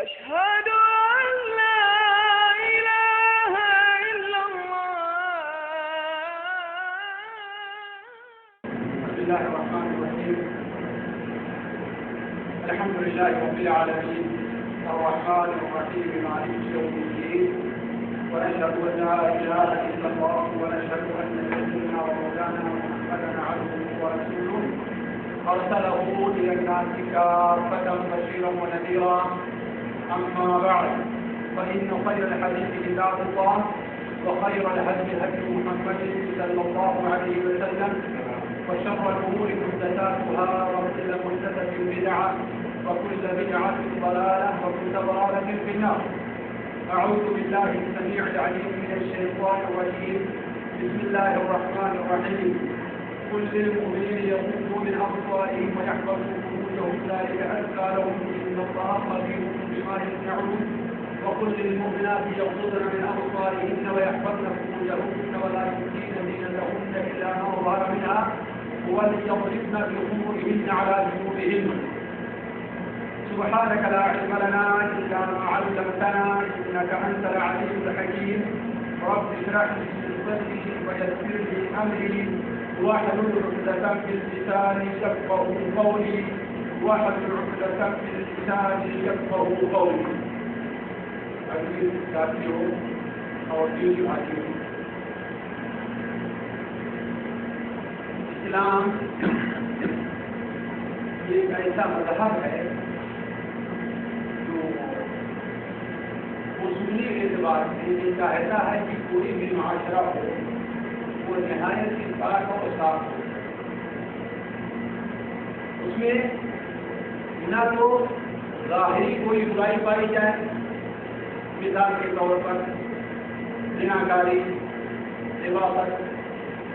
أشهد أن لا إله إلا الله. بسم الله الرحمن الرحيم. الحمد لله رب العالمين الرحمن الرحيم مالك يوم الدين، ونشهد أن لا إله إلا الله، ونشهد أن سيدنا ومولانا محمدا عبده ورسوله أرسله إلى الناس كافة بشيرا ونذيرا. أما بعد، فإن خير الحديث كتاب الله، وخير الهدي هدي محمد صلى الله عليه وسلم، وشر الأمور محدثاتها، وكل محدثة بدعة، وكل بدعة ضلالة، وكل ضلالة في النار. أعوذ بالله السميع العليم من الشيطان الرجيم. بسم الله الرحمن الرحيم. قل للمؤمنين يغضوا من أبصارهم ويحفظوا فروجهم، ذلك أزكى لهم، إن الله خبير بما يصنعون. وقل للمؤمنات يغضضن من أبصارهن ويحفظن فروجهن ولا يبدين زينتهن إلا ما ظهر منها، وليضربن بخمرهن على جنوبهن. سبحانك لا علم لنا إلا ما علمتنا، إنك أنت العليم الحكيم. رب اشرح لي صدري ويسر لي أمري، واحلل عقدة من لساني يفقهوا قولي، واحلل عقدة من لساني يفقهوا قولي. عزیز ساتھیوں اور دیگر بھائیوں، اسلام ایک ایسا مذہب ہے جو اصولی اعتبار سے یہ چاہتا ہے کہ کوئی بھی معاشرہ ہو وہ نہایت ہی پاک اور صاف ہو. اس میں نہ تو ظاہری کوئی برائی پائی جائے، مثال کے طور پر زناکاری، لباست،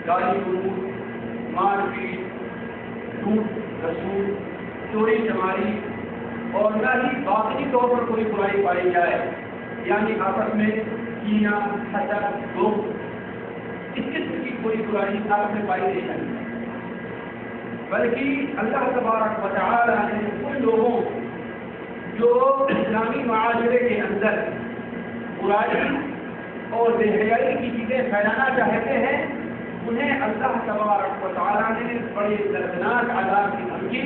گالی گلوچ، مار پیٹ، لوٹ رسوٹ، چوری چماری، اور نہ ہی باطنی طور پر کوئی برائی پائی جائے، یعنی آپس میں کینہ، حسد، بغض، اس قسم کی کوئی برائی آپس میں پائی نہیں جاتی، بلکہ اللہ تبارک و تعالی نے ان لوگوں جو اسلامی معاشرے کے اندر برائی اور بے حیائی کی چیزیں پھیلانا چاہتے ہیں، انہیں اللہ تبارک و تعالی نے بڑی دردناک عذاب کی دھمکی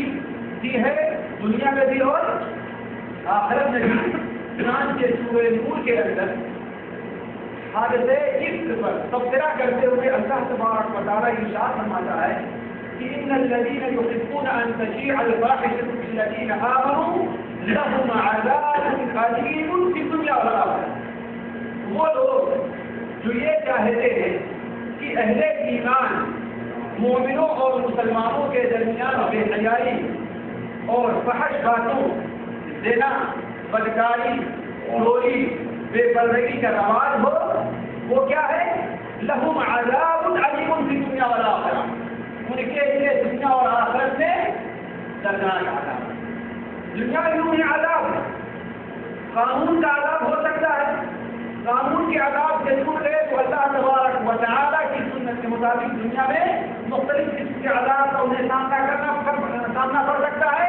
دی ہے، دنیا میں بھی اور آخرت میں بھی. چنانچہ سورہ نور کے اندر حادثے عشق پر تبصرہ کرتے ہوئے اللہ تبارک و تعالی ارشاد فرماتا ہے کہ ان الذين يحبون ان تشيع الفاحشة في الذين آمنوا لهم عذاب أليم في الدنيا والآخرة. وہ لوگ جو یہ چاہتے ہیں کہ اہل ایمان مومنوں اور مسلمانوں کے درمیان بے حیائی اور فحش باتوں، زنا، بدکاری، چوری، بے پردگی کا رواج ہو، وہ کیا ہے؟ لہم عذاب علیم فی الدنیا والآخرہ، ان کے لیے دنیا اور آخرت میں دردناک عذاب. دنیا میں یوں ہی عذاب ہے، قانون کا عذاب ہو سکتا ہے، قانون کے عذاب سے دور رہے تو اللہ تبارک و تعالی کی سنت کے مطابق دنیا میں مختلف قسم کے عذاب کا انہیں سامنا پڑ سکتا ہے،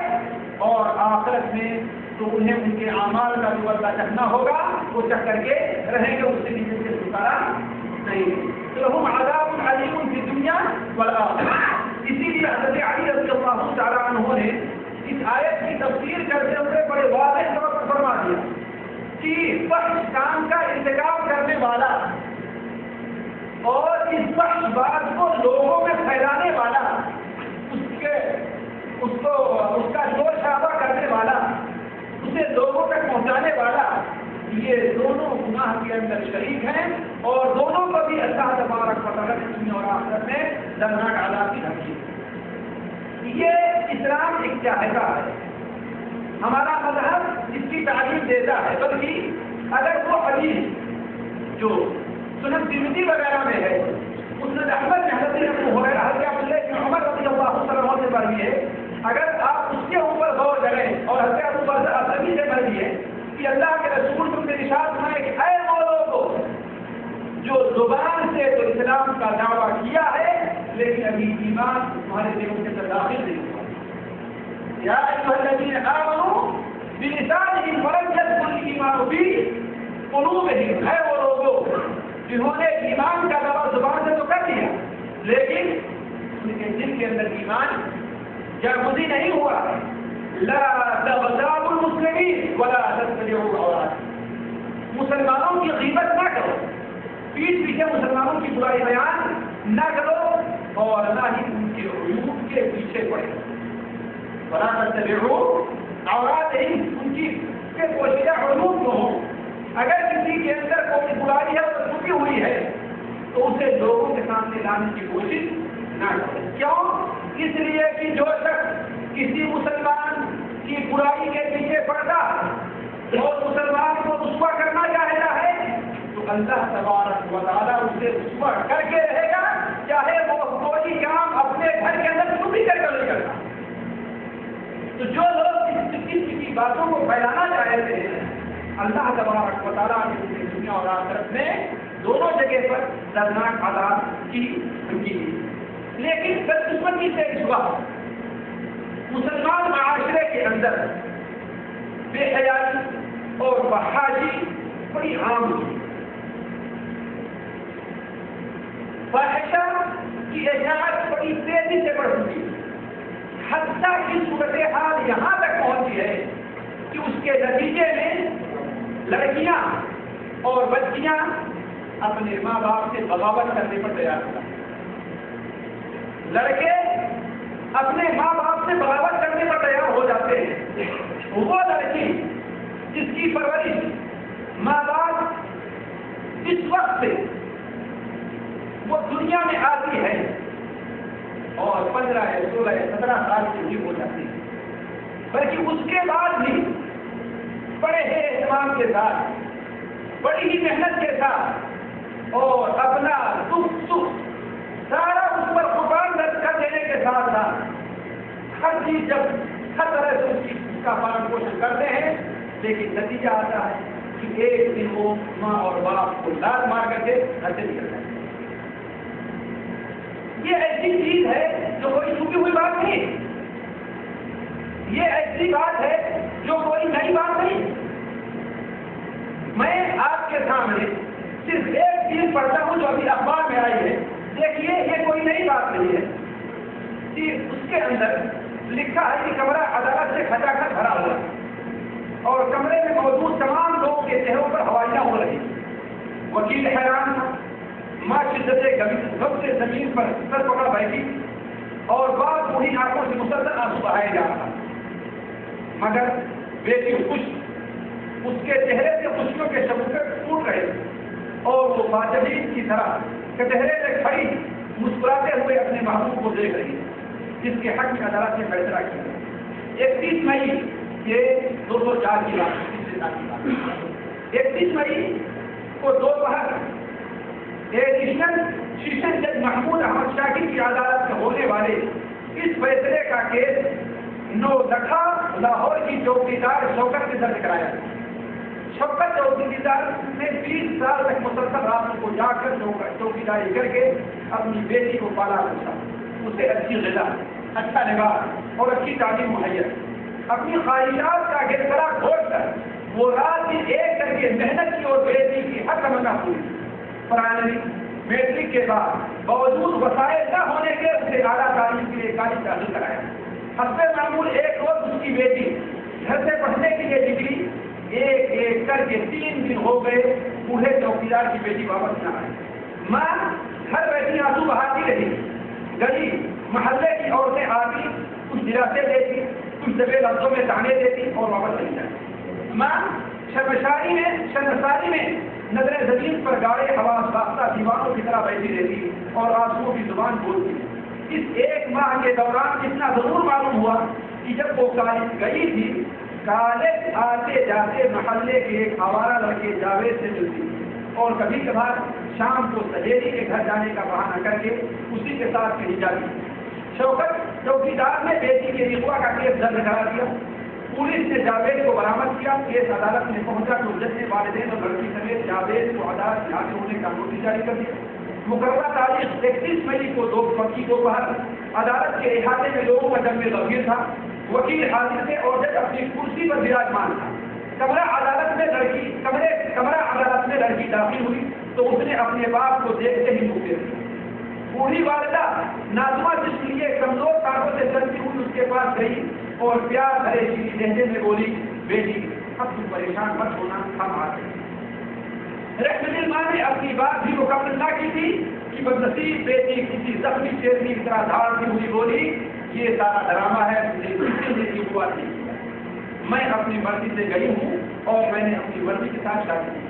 اور آخرت میں تو انہیں ان کے اعمال کا جو بدلہ چکھنا ہوگا وہ چکھ کر کے رہیں گے، اس سے نیچے سے چھٹکارا نہیں. لہم عذاب علیم فی الدنیا والآخرہ. اسی لیے حضرت علی رضی اللہ تعالی عنہ نے اس آیت کی تفسیر کرتے ہوئے بڑے واضح طور پر فرما دیا کہ فحش کام کا ارتکاب کرنے والا اور اس فحش بات کو لوگوں میں پھیلانے والا، اس کا شور شرابہ کرنے والا، اسے لوگوں تک پہنچانے والا، یہ دونوں گناہ کے اندر شریک ہیں، اور دونوں کو بھی اللہ تبارک و تعالی کی دنیا اور آخرت میں دردناک عذاب کی دھمکی. یہ اسلام ایک چاہتا ہے، ہمارا مذہب اس کی تعلیم دیتا ہے، بلکہ اگر وہ حدیث جو سنن ترمذی وغیرہ میں ہے، مسند احمد میں حضرت ابو ہریرہ حضرت عبداللہ بن عمر رضی اللہ عنہ سے مروی ہے، اگر آپ اس کے اوپر غور کریں اور حضرت ابو بکر اصلی سے مروی ہے کہ اللہ کے رسول تم سے ارشاد فرمائے کہ اے وہ لوگوں جو زبان سے تو اسلام کا دعویٰ کیا ہے لیکن ابھی ایمان تمہارے دلوں کے اندر داخل نہیں ہوا، یا ایھا الذین آمنوا بلسانہم ولم یدخل الایمان فی قلوبہم، ہے وہ لوگوں جنہوں نے ایمان کا دعویٰ زبان سے تو کر دیا لیکن ان کے دل کے اندر ایمان جاگزی نہیں ہوا۔ لا تغتابوا المسلمین ولا تتبعوا العورات، مسلمانوں کی غیبت نہ کرو، پیٹ پیچھے مسلمانوں کی برائی بیان نہ کرو اور نہ ہی ان کے عیوب کے پیچھے پڑے، ولا تتبعوا عوراتہم، ان کی پوشیدہ عیوب کو ہو، اگر کسی کے اندر کوئی برائی ہے اور چھپی ہوئی ہے تو اسے لوگوں کے سامنے لانے کی کوشش نہ کرو۔ کیوں؟ اس لیے کہ جو شخص کسی مسلمان کی برائی کے پیچھے پڑتا اور مسلمان کو رسوا کرنا چاہتا ہے تو اللہ تبارک و تعالیٰ اسے رسوا کر کے رہے گا، چاہے وہ کوئی کام اپنے گھر کے اندر چھپی کر نہیں کرتا۔ تو جو لوگ اس قسم کی باتوں کو پھیلانا چاہتے ہیں اللہ تبارک و تعالیٰ نے دنیا اور آخرت میں دونوں جگہ پر دردناک عذاب کی دھمکی دی۔ لیکن بدقسمتی سے اس وقت مسلمان معاشرے کے اندر بے حیائی اور فحاشی بڑی عام ہوئی، فاحشہ کی اشاعت بڑی تیزی سے بڑھ چکی، حتیٰ کی صورتحال یہاں تک پہنچی ہے کہ اس کے نتیجے میں لڑکیاں اور بچیاں اپنے ماں باپ سے بغاوت کرنے پر تیار ہوتا ہے، لڑکے اپنے ماں باپ سے بغاوت کرنے پر تیار ہو جاتے ہیں۔ وہ لڑکی جس کی پرورش ماں باپ اس وقت سے وہ دنیا میں آتی ہے اور 15 یا 16 یا 17 سال کی بھی ہو جاتی ہے، بلکہ اس کے بعد بھی بڑے ہی اہتمام کے ساتھ، بڑی ہی محنت کے ساتھ اور اپنا دکھ سکھ سارا اس پر قربان کر دینے کے ساتھ ساتھ ہر چیز جب ہر طرح سے اس کا پالن پوشن کرتے ہیں، لیکن نتیجہ آتا ہے کہ ایک دن وہ ماں اور باپ کو لات مار کر کے گھر سے نکل جاتے ہیں۔ یہ ایسی چیز ہے جو کوئی چھپی ہوئی بات نہیں، یہ ایسی بات ہے جو کوئی نئی بات نہیں۔ میں آپ کے سامنے صرف ایک چیز پڑھتا ہوں جو ابھی اخبار میں آئی ہے، دیکھیے یہ کوئی نئی بات نہیں ہے کہ اس کے اندر لکھا ہے کہ کمرہ عدالت سے کھچا کھچ بھرا ہوا ہے اور کمرے میں موجود تمام لوگوں کے چہروں پر ہوائیاں ہو رہی، وکیل حیران تھا، ماں شدت غم سے زمین پر سر پکڑ بیٹھی اور بعض وہی آنکھوں سے مسلسل آنسو بہائے جا رہا، مگر بیٹی خوش، اس کے چہرے سے خوشیوں کے شگوفے ٹوٹ رہے اور وہ فاجعین کی طرح کٹہرے میں کھڑی مسکراتے ہوئے اپنے محبوب کو دیکھ رہی جس کے حق میں عدالت نے فیصلہ کیا۔ 31 مئی یہ 2004 کی بات، 31 مئی کو دوپہر ایڈیشنل سیشن جج محمود احمد شاکر کی عدالت میں ہونے والے اس فیصلے کا کیس 9 لکھا لاہور کی چوکیدار شوکت نے درج کرایا۔ شوکت چوکیدار نے 20 سال تک مسلسل رات کو جا کر چوکیداری کر کے اپنی بیٹی کو پالا پوسا، اسے اچھی غذا، اچھا لباس اور اچھی تعلیم مہیا، اپنی خواہشات کا گرگرا کھول کر وہ رات دن ایک کر کے محنت کی اور بیٹی کی ہر تمنا پوری۔ پرائمری میٹرک کے بعد باوجود وسائل نہ ہونے کے اسے اعلیٰ تعلیم کے لیے کالج داخل کرایا۔ حسب معمول ایک روز اس کی بیٹی گھر سے پڑھنے کے لیے نکلی، ایک ایک کر کے 3 دن ہو گئے، بوڑھے چوکیدار کی بیٹی واپس نہ آئی۔ ماں گھر بیٹھی آنسو بہاتی رہی، گلی محلے کی عورتیں آتی، کچھ دلاسے دیتی، کچھ دبے لفظوں میں تانے دیتی اور واپس چلی جاتی۔ ماں شرمساری میں نظر زمین پر گاڑے حواس باختہ دیوانوں کی طرح بیٹھی رہتی اور آنسوؤں کی زبان بولتی۔ اس ایک ماہ کے دوران اتنا ضرور معلوم ہوا کہ جب وہ کالج گئی تھی کالج آتے جاتے محلے کے ایک آوارہ لڑکے جاوید سے ملتی اور کبھی کبھار شام کو سہیلی کے گھر جانے کا بہانہ کر کے اسی کے ساتھ کہیں جاتی. شوکت چوکیدار نے بیٹی کے اغوا کا کیس درج کرا دیا. پولیس نے جاوید کو برآمد کیا. کیس عدالت میں پہنچا تو جج نے والدین اور لڑکی سمیت جاوید کو عدالت میں حاضر ہونے کا نوٹس جاری کر دیا. مقررہ تاریخ 31 مئی کو دوپہر عدالت کے احاطے میں لوگوں کا جم غفیر تھا. وکیل حاضر تھے اور جج اپنی کرسی پر وراجمان تھا. کمرہ عدالت میں لڑکی داخل ہوئی تو اس نے اپنے باپ کو دیکھتے ہی منہ پھیر دیا. بوڑھی والدہ نازمہ جس کے لیے کمزور کانٹوں سے چلتی ہوئی اس کے پاس گئی اور پیار بھرے شیریں لہجے میں بولی, بیٹی اب تم پریشان مت ہونا, ہم آتے ہیں. رحمت اللہ نے اپنی بات بھی مکمل نہ کی تھی کہ بدنصیب بیٹی کسی زخمی شیرنی کی طرح دھاڑتی ہوئی بولی, یہ سارا ڈرامہ ہے, مجھے کسی نے کی ہوا نہیں کیا. میں اپنی مرضی سے گئی ہوں اور میں نے اپنی مرضی کے ساتھ شادی کی.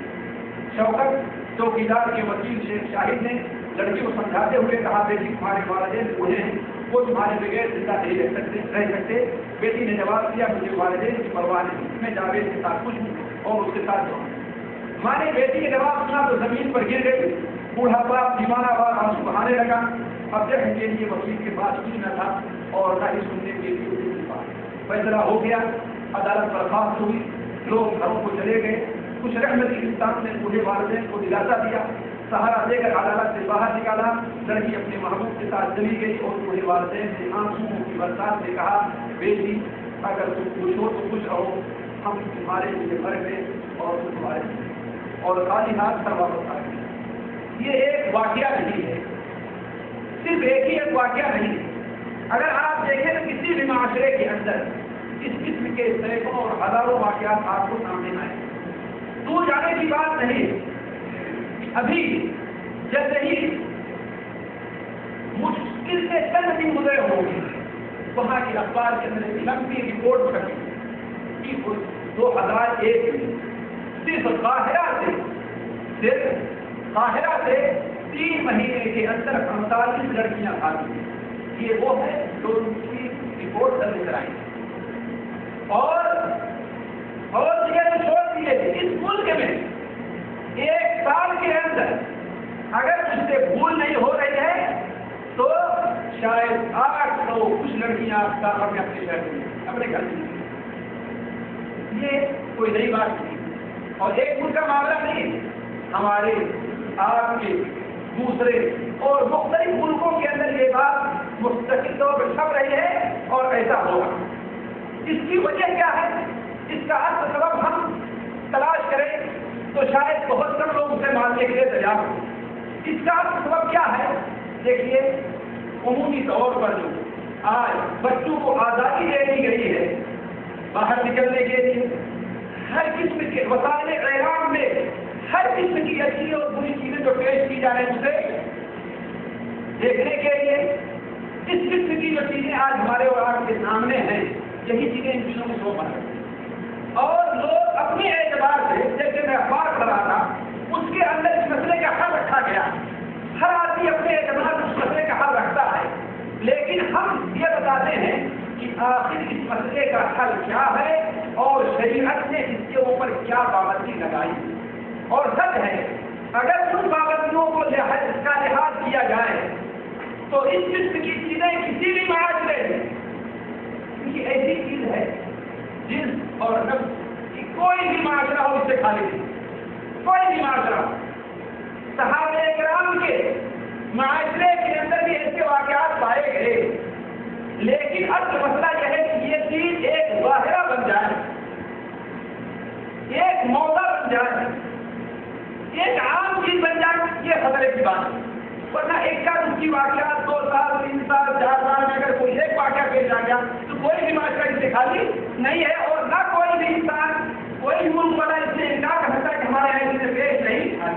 شوکت چوکیدار کے وکیل شیخ شاہد نے لڑکی کو سمجھاتے ہوئے کہا, بیٹی تمہارے والدین بوڑھے ہیں, وہ تمہارے بغیر زندہ نہیں رہ سکتے. بیٹی نے جواب دیا, مجھے والدین کی پرواہ نہیں, میں جاوید کے ساتھ خوش ہوں اور اس کے ساتھ جاؤں. ماں نے بیٹی کے جواب سنا تو زمین پر گر گئی. بوڑھا باپ دیوانہ وار آنسو بہانے لگا. اب جج کے لیے وکیل کے پاس کچھ نہ تھا اور نہ ہی سننے کے لیے اس کے پاس. فیصلہ ہو گیا. عدالت برخاست ہوئی. لوگ گھروں کو چلے گئے. کچھ رحمتی انسان نے بوڑھے والدین کو دلاسا دیا, سہارا دے کر عدالت سے باہر نکالا. لڑکی اپنے محبوب کے ساتھ چلی گئی اور بوڑھے والدین نے آنسوؤں کی برسات سے کہا, بیٹی اگر تم خوش ہو تو خوش رہو, ہم تمہارے لیے مر گئے اور تم تمہارے لیے, اور خالی ہاتھ پر واپس آ گئے. یہ ایک واقعہ نہیں ہے, صرف ایک ہی ایک واقعہ نہیں ہے. اگر آپ دیکھیں تو کسی بھی معاشرے کے اندر اس قسم کے سینکڑوں اور ہزاروں واقعات آپ کو سامنے آئے. دور جانے کی بات نہیں, ابھی جیسے ہی مشکل سے چند دن گزرے ہوں گے, وہاں کی اخبار کے اندر ایک لمبی رپورٹ چھپی کہ 2001 میں صرف قاہرہ سے 3 مہینے کے اندر 45 لڑکیاں بھاگی. یہ وہ ہے جو ان کی رپورٹ درج کرائی. اور یہ چھوڑ دیے, اس ملک میں 1 سال کے اندر اگر اس سے بھول نہیں ہو رہی ہے تو شاید 800 کچھ لڑکیاں اپنے شہر میں اپنے گھر میں. یہ کوئی نئی بات نہیں اور ایک ملک کا معاملہ نہیں. ہمارے آپ کے دوسرے اور مختلف ملکوں کے اندر یہ بات مستقل طور پر چھپ رہی ہے اور ایسا ہوگا. اس کی وجہ کیا ہے, اس کا اصل سبب ہم تلاش کریں تو شاید بہت کم لوگ اسے ماننے کے لیے تیار ہوں. اس کا اصل سبب کیا ہے؟ دیکھیے, عمومی طور پر جو آج بچوں کو آزادی دے دی گئی ہے باہر نکلنے کے لیے, ہر قسم کے وسائل اعلام میں ہر قسم کی اچھی اور بری چیزیں جو پیش کی جا رہی ہیں اسے دیکھنے کے لیے, اس قسم کی جو چیزیں آج ہمارے اور آپ کے سامنے ہیں, یہی چیزیں ان چیزوں میں شو بنا رہی ہیں. اور لوگ اپنے اعتبار سے, جیسے میں اخبار پڑھ رہا تھا اس کے اندر اس مسئلے کا حل رکھا گیا. ہر آدمی اپنے اعتبار سے اس مسئلے کا حل رکھتا ہے, لیکن ہم یہ بتاتے ہیں کہ آخر اس مسئلے کا حل کیا ہے اور شریعت نے اس کے اوپر کیا پابندی لگائی. اور سچ ہے, اگر ان پابندیوں کو اس کا لحاظ کیا جائے تو اس قسم کی چیزیں کسی بھی معاشرے میں, کیونکہ ایسی چیز ہے جنس اور نفس کی کوئی بھی معاشرہ ہو اس سے خالی نہیں, کوئی بھی معاشرہ. صحابہ کرام کے معاشرے کے اندر بھی ایسے واقعات پائے گئے, لیکن اصل مسئلہ یہ ہے کہ یہ چیز ایک ظاہرہ بن جائے, ایک موضوع بن جائے, ایک عام چیز بن جائے, یہ خطرے کی بات ہے. ورنہ ایک کا دوسری واقعات 2 سال 3 سال 4 سال میں اگر کوئی ایک واقعہ پیش آ گیا تو کوئی بھی معاشرہ اس سے خالی نہیں ہے, اور نہ کوئی بھی انسان, کوئی بھی ملک والا اس سے انکار کر سکتا ہے کہ ہمارے یہاں اس سے پیش نہیں آئی.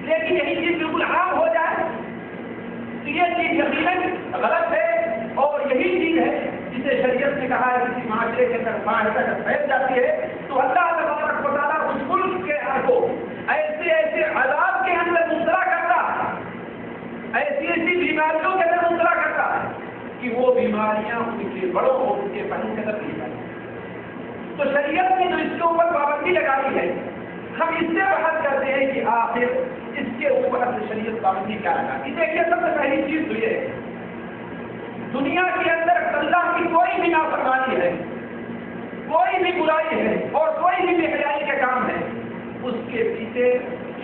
لیکن یہی چیز بالکل عام ہو جائے تو یہ چیز یقیناً غلط ہے, اور یہی چیز ہے جسے شریعت نے کہا ہے کسی معاشرے کے اندر معاشرہ جب پھیل جاتی ہے تو اللہ تبارک و تعالیٰ اس ملک کے کو ایسے ایسے عذاب کے اندر مبتلا کرتا ہے, ایسی ایسی بیماریوں کے اندر مبتلا کرتا ہے کہ وہ بیماریاں ان کے بڑوں اور ان کے بہنوں کے اندر نہیں جاتی. تو شریعت نے جو اس کے اوپر پابندی لگائی ہے، ہم اس سے بحث کرتے ہیں کہ آخر اس کے اوپر شریعت پابندی کیا لگاتی ہے۔ دیکھیے سب سے پہلی چیز تو یہ ہے، دنیا کے اندر اللہ کی کوئی بھی نافرمانی ہے، کوئی بھی برائی ہے اور کوئی بھی بے حیائی کا کام ہے، اس کے پیچھے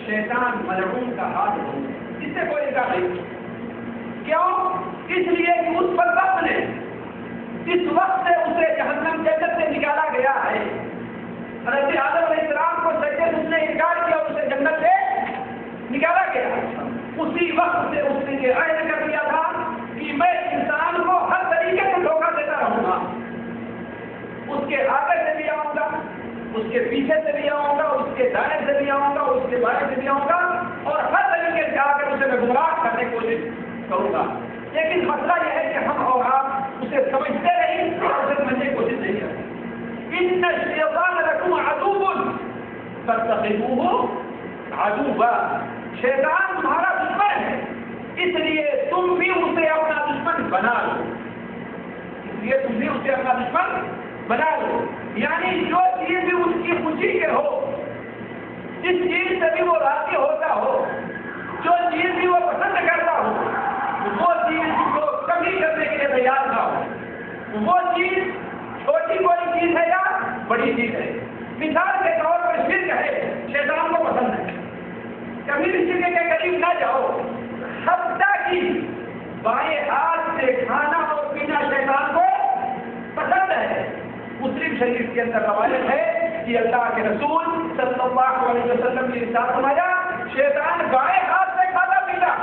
شیطان ملعون کا ہاتھ ہو، اس سے کوئی انکار نہیں۔ کیوں؟ اس لیے کہ اس پر رب نے جس وقت سے اسے جہنم جنت سے نکالا گیا ہے، حضرت آدم علیہ السلام کو سجدے سے اس نے انکار کیا اور اسے جنت سے نکالا گیا، اسی وقت سے اس نے یہ عہد کر دیا تھا کہ میں انسان کو ہر طریقے سے دھوکہ دیتا رہوں گا، اس کے آگے سے بھی آؤں گا، اس کے پیچھے سے بھی آؤں گا، اس کے دائیں سے بھی آؤں گا، اس کے بائیں سے بھی آؤں گا، اور ہر طریقے سے آ کر اسے میں گمراہ کرنے کی کوشش کروں گا۔ لیکن مسئلہ یہ ہے کہ ہم اور آپ اسے سمجھتے نہیں اور اسے سمجھنے کی کوشش نہیں کرتے۔ ان الشیطان لکم عدو فاتخذوہ عدوا، شیطان تمہارا دشمن ہے، اس لیے تم بھی اسے اپنا دشمن بنا لو، اس لیے تم بھی اسے اپنا دشمن بنا لو۔ یعنی جو چیز بھی اس کی خوشی کے ہو، جس چیز سے بھی وہ راضی ہوتا ہو، جو چیز بھی وہ پسند کرتا ہو، وہ چیز کو کمی کرنے کے لیے تیار نہ ہو۔ وہ چیز چھوٹی کوئی چیز ہے یا بڑی چیز ہے، مثال کے طور پر شرک ہے، شیطان کو پسند ہے، کبھی بھی شرک کے قریب نہ جاؤ، حتیٰ کہ بائیں ہاتھ سے کھانا اور پینا شیطان کو پسند ہے۔ مسلم شریف کے اندر روایت ہے کہ اللہ کے رسول صلی اللہ علیہ وسلم نے ارشاد فرمایا، شیطان بائیں ہاتھ سے کھانا پیتا،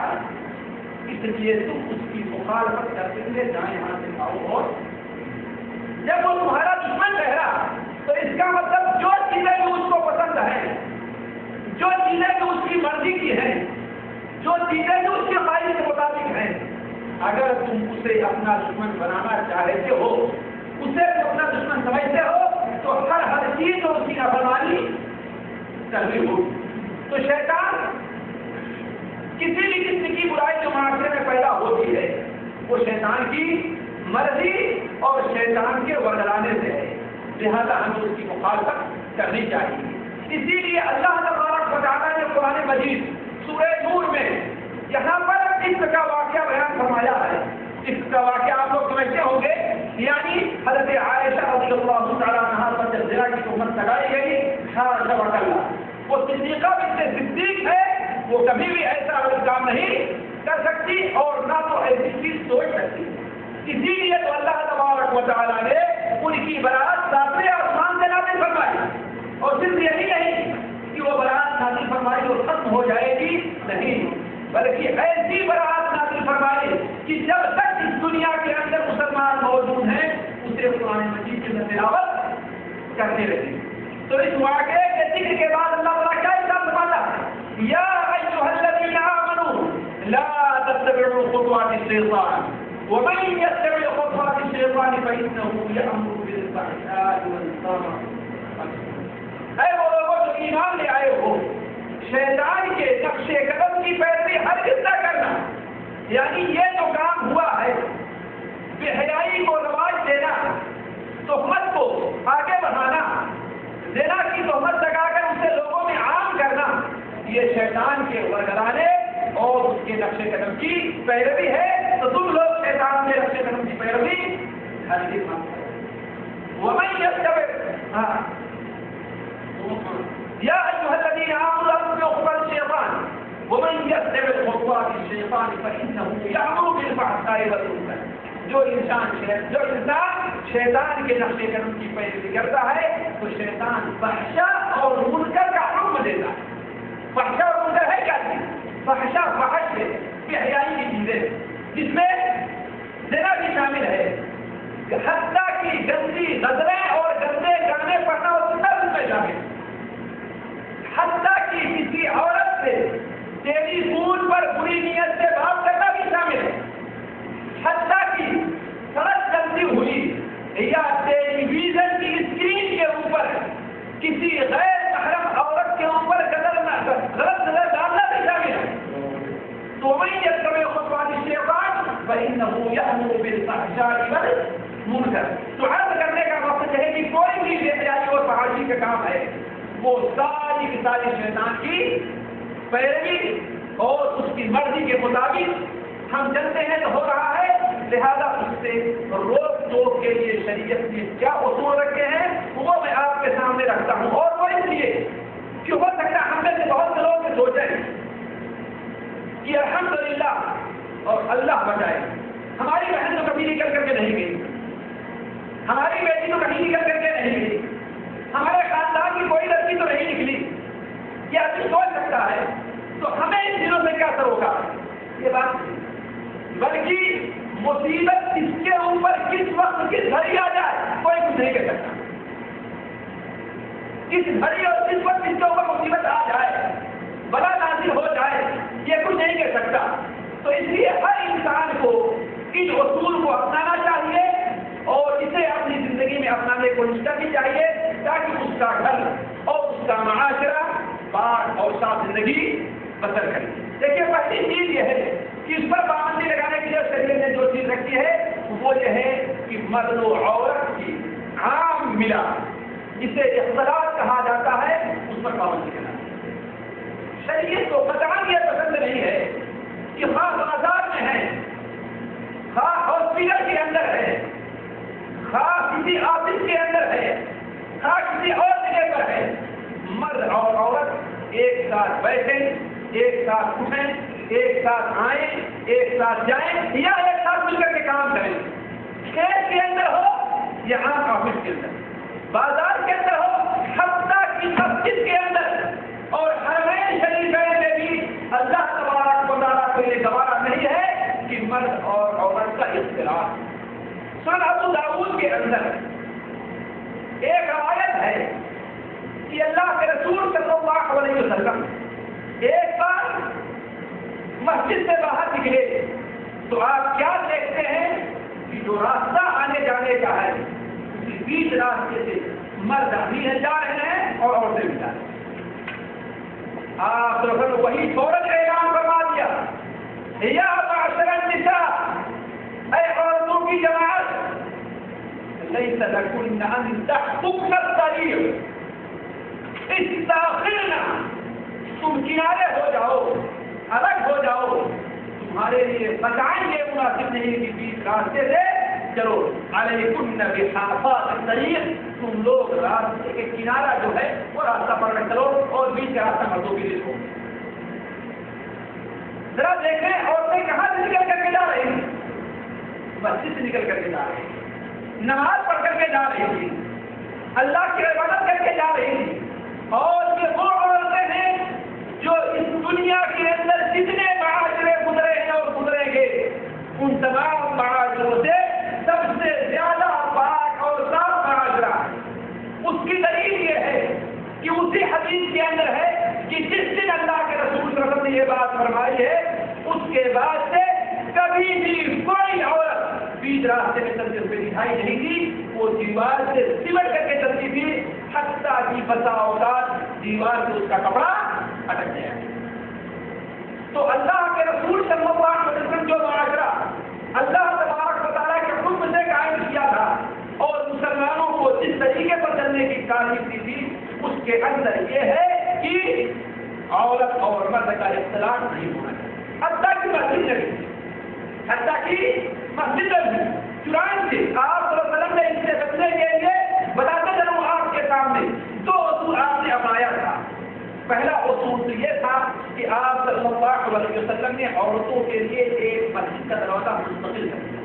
اس لیے تم اس کی مخالفت کرتے ہوئے دائیں ہاتھ سے کھاؤ، اور جب وہ تمہارا دشمن ٹھہرا تو اس کا مطلب جو چیزیں بھی اس کو پسند ہیں، جو چیزیں بھی اس کی مرضی کی ہیں، جو چیزیں بھی اس کی خواہش کے مطابق ہیں، اگر تم اسے اپنا دشمن بنانا چاہتے ہو، اسے اپنا دشمن سمجھتے ہو، تو ہر چیز اور اس کی نافرمانی کرنی ہوگی۔ تو شیطان کسی بھی قسم کی برائی جو معاشرے میں پیدا ہوتی ہے، وہ شیطان کی مرضی اور شیطان کے ورگلانے سے ہے، لہذا ہمیں اس کی مخالفت کرنی چاہیے۔ اسی لیے اللہ تبارک و تعالیٰ نے قرآن مجید سورہ نور میں یہاں پر اس کا واقعہ بیان فرمایا ہے۔ اس کا واقعہ آپ لوگ سمجھتے ہوں گے، یعنی حضرت عائشہ رضی اللہ تعالیٰ عنہا پر جب زنا کی تہمت لگائی گئی، وہ صدیقہ بنت صدیق ہے، وہ کبھی بھی ایسا کام نہیں کر سکتی اور نہ تو ایسی چیز سوچ سکتی۔ اسی لیے تو اللہ تبارک و تعالیٰ نے ان کی برات ساتویں آسمان سے نازل فرمائی، اور صرف یہی نہیں کہ وہ برات نازل فرمائی اور ختم ہو جائے گی، نہیں، بلکہ ایسی برات نازل فرمائی کہ جب تک اس دنیا کے اندر مسلمان موجود ہیں اسے قرآن مجید کی تلاوت کرنے لگے۔ تو اس واقعے کے ذکر کے بعد اللہ تعالیٰ کیا ارشاد فرماتا ہے، یا ایھا الذین آمنوا لا تتبعوا خطوات الشیطان ومن یتبع خطوات الشیطان فإنه یأمر بالفحشاء والمنکر۔ اے وہ لوگوں جو ایمان لے آئے ہو، شیطان کے نقش قدم کی پیروی ہرگز نہ کرنا، یعنی یہ جو کام ہوا ہے، بے حیائی کو رواج دینا، تہمت کو آگے بڑھانا، زنا کی تہمت لگا کر اسے لوگوں میں عام کرنا، یہ شیطان کے ورگلانے اور اس کے نقش قدم کی پیروی ہے۔ تو تم لوگ شیطان کے نقش قدم کی پیروی ہرگز مت کرو۔ ومن یتبع یا ایھا الذین آمنوا لا تتبعوا خطوات الشیطان ومن یتبع خطوات الشیطان فإنه یأمر بالفحشاء والمنکر۔ جو انسان شیطان کے نقش قدم کی پیروی کرتا ہے تو شیطان فحشا اور منکر کا حکم دیتا ہے۔ فحشا اور منکر ہے کیا چیز؟ فحشا فحش ہے، بے حیائی کی چیزیں جس میں زنا بھی شامل ہے، حتیٰ کی گندی غزلیں اور گندے گانے پڑھنا اور سننا اس میں شامل ہے، حتیٰ کی کسی عورت سے ٹیلی فون پر بری نیت سے بات کرنا بھی شامل ہے، حتیٰ کی سڑک چلتی ہوئی یا ٹیلی ویژن کی اسکرین کے اوپر کسی غیر محرم عورت کے اوپر غلط نظر ڈالنا بھی شامل ہے۔ تو ومن یتبع خطوات الشیطان فإنه یأمر بالفحشاء والمنکر۔ تو عرض کرنے کا مقصد ہے کہ کوئی بھی بے حیائی اور فحاشی کا کام ہے وہ ساری کی ساری شیطان کی پیروی اور اس کی مرضی کے مطابق ہم جانتے ہیں تو ہو رہا ہے، لہذا اس سے روک ٹوک کے لیے شریعت نے کیا اصول رکھے ہیں وہ میں آپ کے سامنے رکھتا ہوں، اور وہ اس لیے کہ ہو سکتا ہے ہم میں سے بہت سے لوگ سوچیں کہ الحمدللہ اور اللہ بچائے ہماری بہن تو کبھی نکل کر کے نہیں گئی، ہماری بیٹی تو کہیں نکل کر کے نہیں گئی، ہمارے خاندان کی کوئی لڑکی تو نہیں نکلی، یہ آدمی سوچ سکتا ہے، تو ہمیں ان چیزوں سے کیا سروکا یہ بات نہیں، بلکہ مصیبت کس کے اوپر کس وقت کس گھڑی آ جائے کوئی کچھ نہیں کہہ سکتا، کس گھڑی اور کس وقت کس کے اوپر مصیبت آ جائے بلا نازل ہو جائے یہ کچھ نہیں کہہ سکتا، تو اس لیے ہر انسان کو ان اصول کو اپنانا چاہیے اور اسے اپنی زندگی میں اپنانے کی کوشش کرنی چاہیے تاکہ اس کا گھر اور اس کا معاشرہ پاک اور صاف زندگی بسر کرے۔ دیکھیے پہلی چیز یہ ہے کہ اس پر پابندی لگانے کے لیے شریعت نے جو چیز رکھی ہے وہ یہ ہے کہ مرد و عورت کی عام ملا جسے اختلاط کہا جاتا ہے اس پر پابندی لگانا۔ شریعت کو قطعاً یہ پسند نہیں ہے کہ خاص بازار میں ہے، خاص ہاسپٹل کے اندر ہے، خاص کسی آفس کے اندر ہے، خاص کسی اور جگہ پر ہے، مرد اور عورت ایک ساتھ بیٹھیں، ایک ساتھ اٹھیں، ایک ساتھ آئیں، ایک ساتھ جائیں یا ایک ساتھ مل کر کے کام کریں، کھیت کے اندر ہو یا عام آفس کے اندر، بازار کے اندر ہو، حتیٰ کہ مسجد کے اندر اور حرمین شریفین میں بھی اللہ تبارک و تعالیٰ کو یہ گوارا نہیں ہے کہ مرد اور عورت کا اختلاط۔ سنن ابو داؤد کے اندر ایک روایت ہے کہ اللہ کے رسول صلی اللہ علیہ وسلم ایک بار مسجد سے باہر نکلے تو آپ کیا دیکھتے ہیں کہ جو راستہ آنے جانے کا ہے اسی بیچ راستے سے مرد بھی جا رہے ہیں اور عورتیں بھی جا رہی ہیں۔ آپ نے وہی فوراً اعلان فرما دیا، یا معاشر النساء، اے عورتوں کی جماعت، لیس لکن ان تحققن الطریق، استاخرن، تم کنارے ہو جاؤ، الگ ہو جاؤ، تمہارے لیے بتائیں یہ مناسب نہیں کہ بیچ راستے سے چلو، علیکن بحافات الطریق، تم لوگ راستے کے کنارہ جو ہے وہ راستہ پکڑ کر چلو اور بیچ کا راستہ مردوں کے لیے چھوڑو۔ ذرا دیکھیں عورتیں کہاں سے نکل کر کے جا رہی ہیں؟ مسجد سے نکل کر کے جا رہی ہیں، نماز پڑھ کر کے جا رہی تھی، اللہ کی عبادت کر کے جا رہی تھی، اور یہ وہ عورتیں ہیں جو اس دنیا کے اندر جتنے معاشرے گزرے ہیں اور گزریں گے ان تمام معاشروں سے سب سے زیادہ پاک اور صاف معاشرہ۔ اس کی دلیل یہ ہے کہ اسی حدیث کے اندر ہے کہ جس دن اللہ کے رسول صلی اللہ علیہ وسلم نے یہ بات فرمائی ہے اس کے بعد سے کبھی بھی کوئی عورت بیچ راستے میں چلتے ہوئے دکھائی نہیں دی، وہ دیوار سے سمٹ کر کے چلتی تھی، حتیٰ کہ بسا اوقات دیوار سے اس کا کپڑا اٹک گیا۔ تو اللہ کے رسول صلی اللہ علیہ وسلم جو معاشرہ اللہ تبارک و تعالیٰ کے حکم سے قائم کیا تھا اور مسلمانوں کو جس طریقے پر چلنے کی تعلیم دی تھی اس کے اندر یہ ہے کہ عورت اور مرد کا اختلاط نہیں ہونا چاہیے، حتیٰ کہ مسجد میں بھی، حتیٰ کہ مسجد میں بھی۔ چنانچہ آپ صلی اللہ علیہ وسلم نے اس سے بچنے کے لیے بتاتے چلوں آپ کے سامنے دو اصول آپ نے اپنایا تھا۔ پہلا اصول تو یہ تھا کہ آپ صلی اللہ علیہ وسلم نے عورتوں کے لیے ایک مسجد کا دروازہ مستقل کر دیا،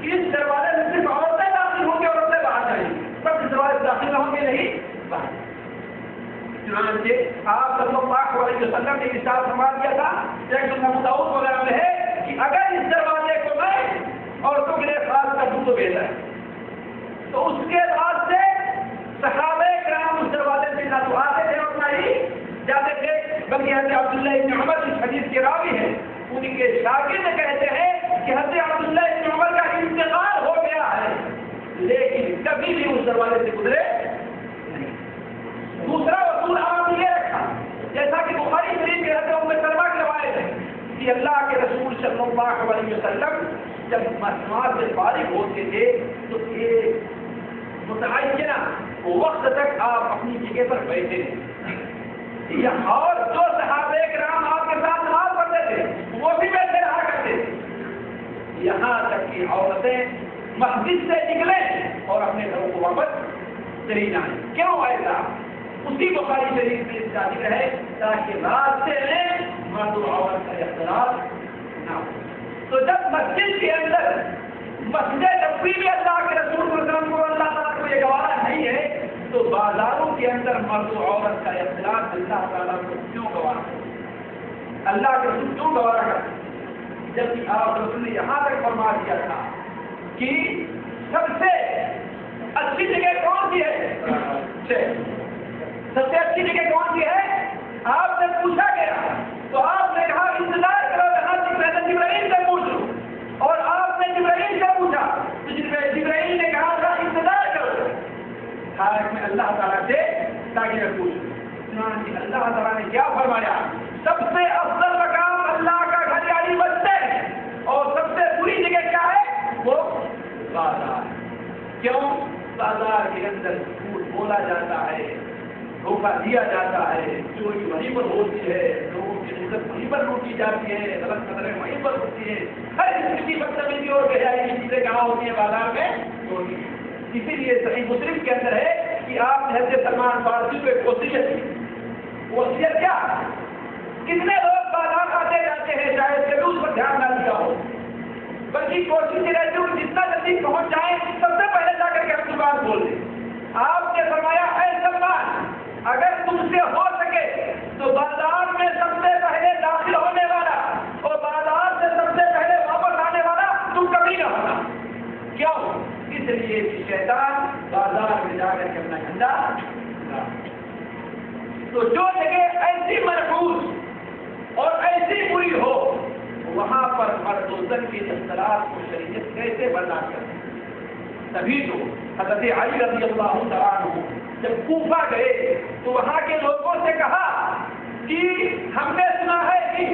اس دروازے میں صرف عورتیں داخل ہوں گے اور عورتیں باہر جائیں گی، سب اس دروازے داخل ہوں گے نہیں باہر۔ چنانچہ آپ صلی اللہ علیہ وسلم نے ارشاد فرما دیا تھا ایک ابو داؤد وغیرہ میں ہے کہ اگر اس دروازے کو میں عورتوں کے لیے خاص کر دوں تو بہتر ہے۔ تو اس کے بعد سے صحابہ کرام اس دروازے سے نہ تو آتے تھے اور نہ ہی جاتے تھے، بلکہ حضرت عبداللہ ابن عمر اس حدیث کے راوی ہیں، ان کے شاگرد کہتے ہیں کہ حضرت عبداللہ ابن عمر کا انتقال ہو گیا ہے لیکن کبھی بھی اس دروازے سے گزرے نہیں۔ دوسرا اصول آپ نے یہ رکھا جیسا کہ بخاری شریف کے حضرت ام سلمہ کی روایت ہے کہ اللہ کے رسول صلی اللہ علیہ وسلم جب مسجد سے فارغ ہوتے تھے تو ایک متعینہ وقت تک آپ اپنی جگہ پر بیٹھے رہیں، اور جو صحابہ کرام آپ کے ساتھ نماز پڑھتے تھے وہ بھی بیٹھے رہا کرتے تھے، یہاں تک کہ عورتیں مسجد سے نکلیں اور اپنے گھروں کو واپس چلی جائیں۔ کیوں ایسا؟ اسی بخاری شریف میں اس کا ذکر ہے تاکہ راستے میں مرد و عورت کا اختلاف نہ ہو۔ تو جب مسجد کے اندر مسجد نبوی میں اللہ کے رسول صلی اللہ علیہ وسلم کو اللہ تعالیٰ کو یہ گوارا نہیں ہے تو بازاروں کے اندر مرد و عورت کا اختلاف اللہ تعالیٰ کو کیوں گوارا کرتے؟ اللہ کے رسول کیوں گوارا کرتے؟ جبکہ آپ رسول نے یہاں تک فرما دیا تھا کہ سب سے اچھی جگہ کون سی ہے؟ سب سے اچھی جگہ کون سی ہے؟ آپ سے پوچھا گیا تو آپ نے کہا انتظار کرو یہاں جبرائیل سے پوچھ لو، اور آپ نے جبرائیل سے پوچھا تو جبرائیل نے کہا تھا انتظار کرو میں اللہ تعالیٰ سے تاکہ میں پوچھوں۔ اللہ تعالیٰ نے کیا فرمایا؟ سب سے افضل مقام اللہ کا گھر یعنی مسجد ہے، اور سب سے بری جگہ کیا ہے؟ وہ بازار۔ کیوں؟ بازار کے اندر جھوٹ بولا جاتا ہے، دھوکہ دیا جاتا ہے، چوری وہیں پر ہوتی ہے، لوگوں کی عزت وہیں پر لوٹی جاتی ہے، غلط قدریں وہیں پر ہوتی ہے، ہر قسم کی بدتمیزی اور بےحیائی کی چیزیں کہاں ہوتی ہیں؟ بازار میں ہوتی ہیں۔ اسی لیے صحیح مسلم کے اندر ہے کہ آپ نے حضرت سلمان فارسی کو ایک وصیت کی۔ وصیت کیا؟ کتنے لوگ بازار آتے جاتے ہیں، شاید کبھی اس پر دھیان نہ دیا ہو، بلکہ کوشش یہ رہتی ہے جتنا جلدی پہنچ جائیں سب سے پہلے جا کر کے ہم دکان کھول دیں۔ آپ نے فرمایا اے سلمان، اگر تم سے ہو سکے تو بازار میں سب سے پہلے داخل ہونے والا اور بازار سے سب سے پہلے واپس آنے والا تم کبھی نہ ہونا۔ کیوں؟ اس لیے کہ شیطان بازار میں جا کر کے اپنا جھنڈا، تو جو جگہ ایسی مرفوض اور ایسی بری ہو وہاں پر مرد و زن کے اختلاف کو شریعت کیسے برداشت کرتی؟ تبھی تو حضرت علی رضی اللہ تعالیٰ عنہ جب کوفہ گئے تو وہاں کے لوگوں سے کہا کہ ہم نے سنا ہے کہ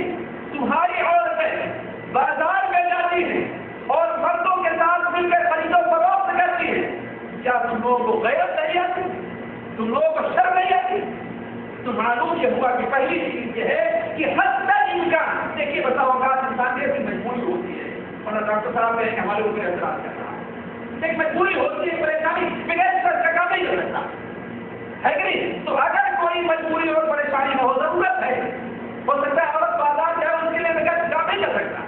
تمہاری عورتیں بازار میں جاتی ہیں اور مردوں کے ساتھ مل کر خرید و فروخت کرتی ہیں، کیا تم لوگوں کو غیرت نہیں آتی؟ تم لوگوں کو شرم نہیں آتی؟ تو معلوم یہ ہوا کہ پہلی چیز یہ ہے کہ حتی امکان، دیکھیے بتاؤ اوقات انسان کی ایسی مجبوری ہوتی ہے، اور ڈاکٹر صاحب کہیں کہ ہمارے اوپر اعتراض کر رہا ہے، ایک مجبوری ہوتی ہے، پریشانی بغیر سر کا کام نہیں ہو سکتا ہے کہ نہیں؟ تو اگر کوئی مجبوری اور پریشانی نہ ہو، ضرورت ہے، ہو سکتا ہے عورت بازار جائے اس کے لیے بغیر کام نہیں کر سکتا،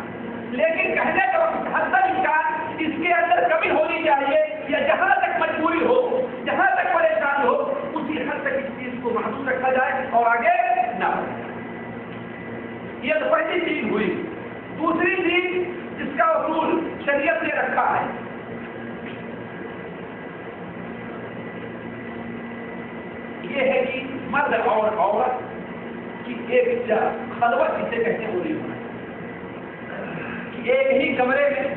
لیکن کہنے کا حتی امکان اس کے اندر کمی ہونی چاہیے، یا جہاں تک مجبوری ہو، جہاں تک پریشانی ہو اسی حد تک اس چیز کو محدود رکھا جائے اور آگے نہ بڑھا جائے۔ یہ تو پہلی چیز ہوئی۔ دوسری چیز جس کا اصول شریعت نے رکھا ہے، یہ ہے کہ مرد اور عورت کی ایک خلوت جسے کہتے ہیں وہ نہیں ہونا، کہ ایک ہی کمرے میں،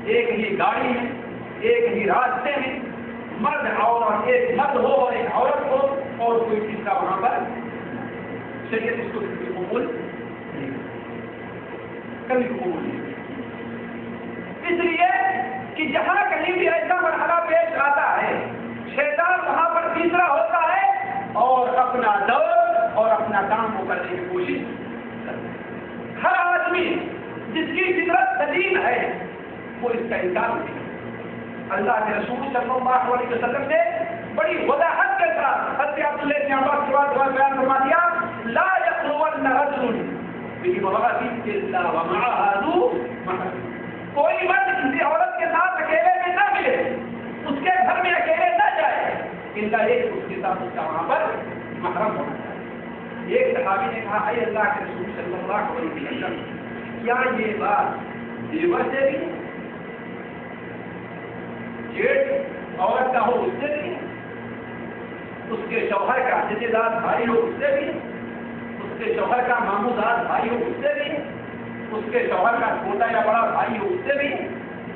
ایک ہی گاڑی میں، ایک ہی راستے میں مرد اور ایک مرد ہو اور ایک عورت ہو، اور کوئی چیز کا وہاں پر شریعت اس کو قبول نہیں، کبھی قبول نہیں۔ اس لیے کہ جہاں کہیں بھی ایسا مرحلہ پیش آتا ہے شیطان وہاں پر تیسرا ہوتا ہے اور اپنا دور اور اپنا کام کو کرنے کی کوشش کرتا ہے۔ ہر آدمی جس کی فطرت سلیم ہے وہ اس کا انکار نہیں۔ اللہ کے رسول صلی اللہ علیہ وسلم نے بڑی وضاحت کے ساتھ حضرت عبداللہ بن عباس کے بعد بیان فرما دیا، لا يخلون رجل بامرأة الا ومعها ذو محرم۔ کوئی مرد کسی عورت کے ساتھ اکیلے میں نہ ملے، اس کے گھر میں اکیلے نہ جائے، الا ایک اس کے ساتھ اس کا وہاں پر محرم ہونا چاہیے۔ ایک صحابی نے کہا اے اللہ کے رسول صلی اللہ علیہ وسلم، کیا یہ بات دیور سے بھی جیٹ عورت کا ہو اس سے بھی، اس کے شوہر کا جتنے دار بھائی ہو اس سے بھی، اس کے شوہر کا مامودار بھائی ہو اس سے بھی، اس کے شوہر کا چھوٹا یا بڑا بھائی ہو اس سے بھی،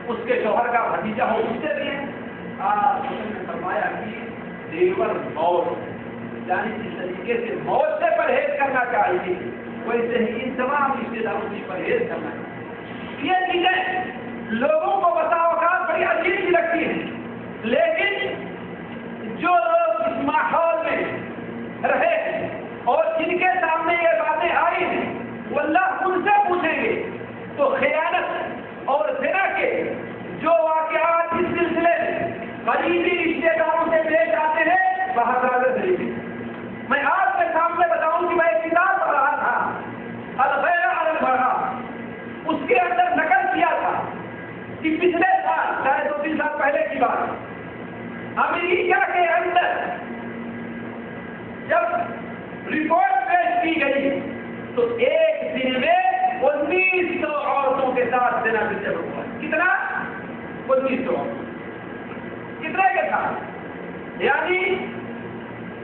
اس کے شوہر کا بھتیجا ہو اس سے بھی؟ آپ نے فرمایا کہ دیور موت، یعنی اس طریقے سے موت سے پرہیز کرنا چاہیے، ویسے ہی ان تمام رشتے داروں سے پرہیز کرنا چاہیے۔ یہ چیزیں لوگوں کو بتا اوقات بڑی عجیب سی لگتی ہیں، لیکن جو لوگ اس ماحول میں رہے اور جن کے سامنے یہ باتیں آئی ہیں وہ اللہ ان سے پوچھیں گے تو خیانت اور زنا کے جو واقعات اس سلسلے میں قریبی رشتے داروں سے پیش آتے ہیں وہ حضرت نہیں. میں آپ کے سامنے بتاؤں کہ میں ایک کتاب پڑھ رہا تھا الغیر علی البراء، اس کے اندر نقل کیا تھا کہ پچھلے سال شاید 2-3 سال پہلے کی بات، امریکہ کے اندر جب رپورٹ پیش کی گئی تو ایک دن میں 1900 عورتوں کے ساتھ زنا ہوا. کتنا؟ 1900. کتنے کے ساتھ؟ یعنی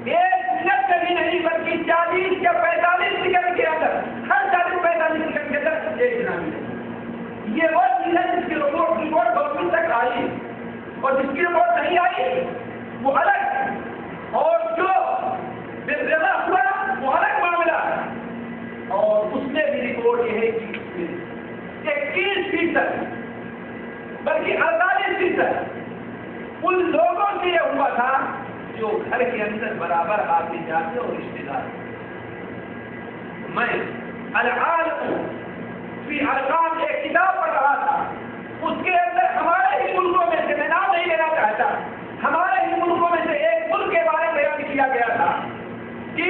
ایک منٹ کا بھی نہیں بلکہ 40 یا 45 سیکنڈ کے اندر، ہر 40-45 سیکنڈ کے اندر ایک زنا ملے. یہ وہ چیز ہے جس کی رپورٹ گورنمنٹ تک آئی اور جس کی رپورٹ نہیں آئی وہ الگ، اور جو بے زنا ہوا وہ الگ معاملہ. اور اس میں بھی رپورٹ یہ ہے کہ 21% بلکہ 48% ان لوگوں سے یہ ہوا تھا جو گھر کے اندر برابر آتے جاتے اور رشتے دار. میں العالم فی ارقام ایک کتاب پڑھ رہا تھا، اس کے اندر ہمارے ہی ملکوں میں سے، میں نام نہیں لینا چاہتا، ہمارے ہی ملکوں میں سے ایک ملک کے بارے میں بیان کیا گیا تھا کہ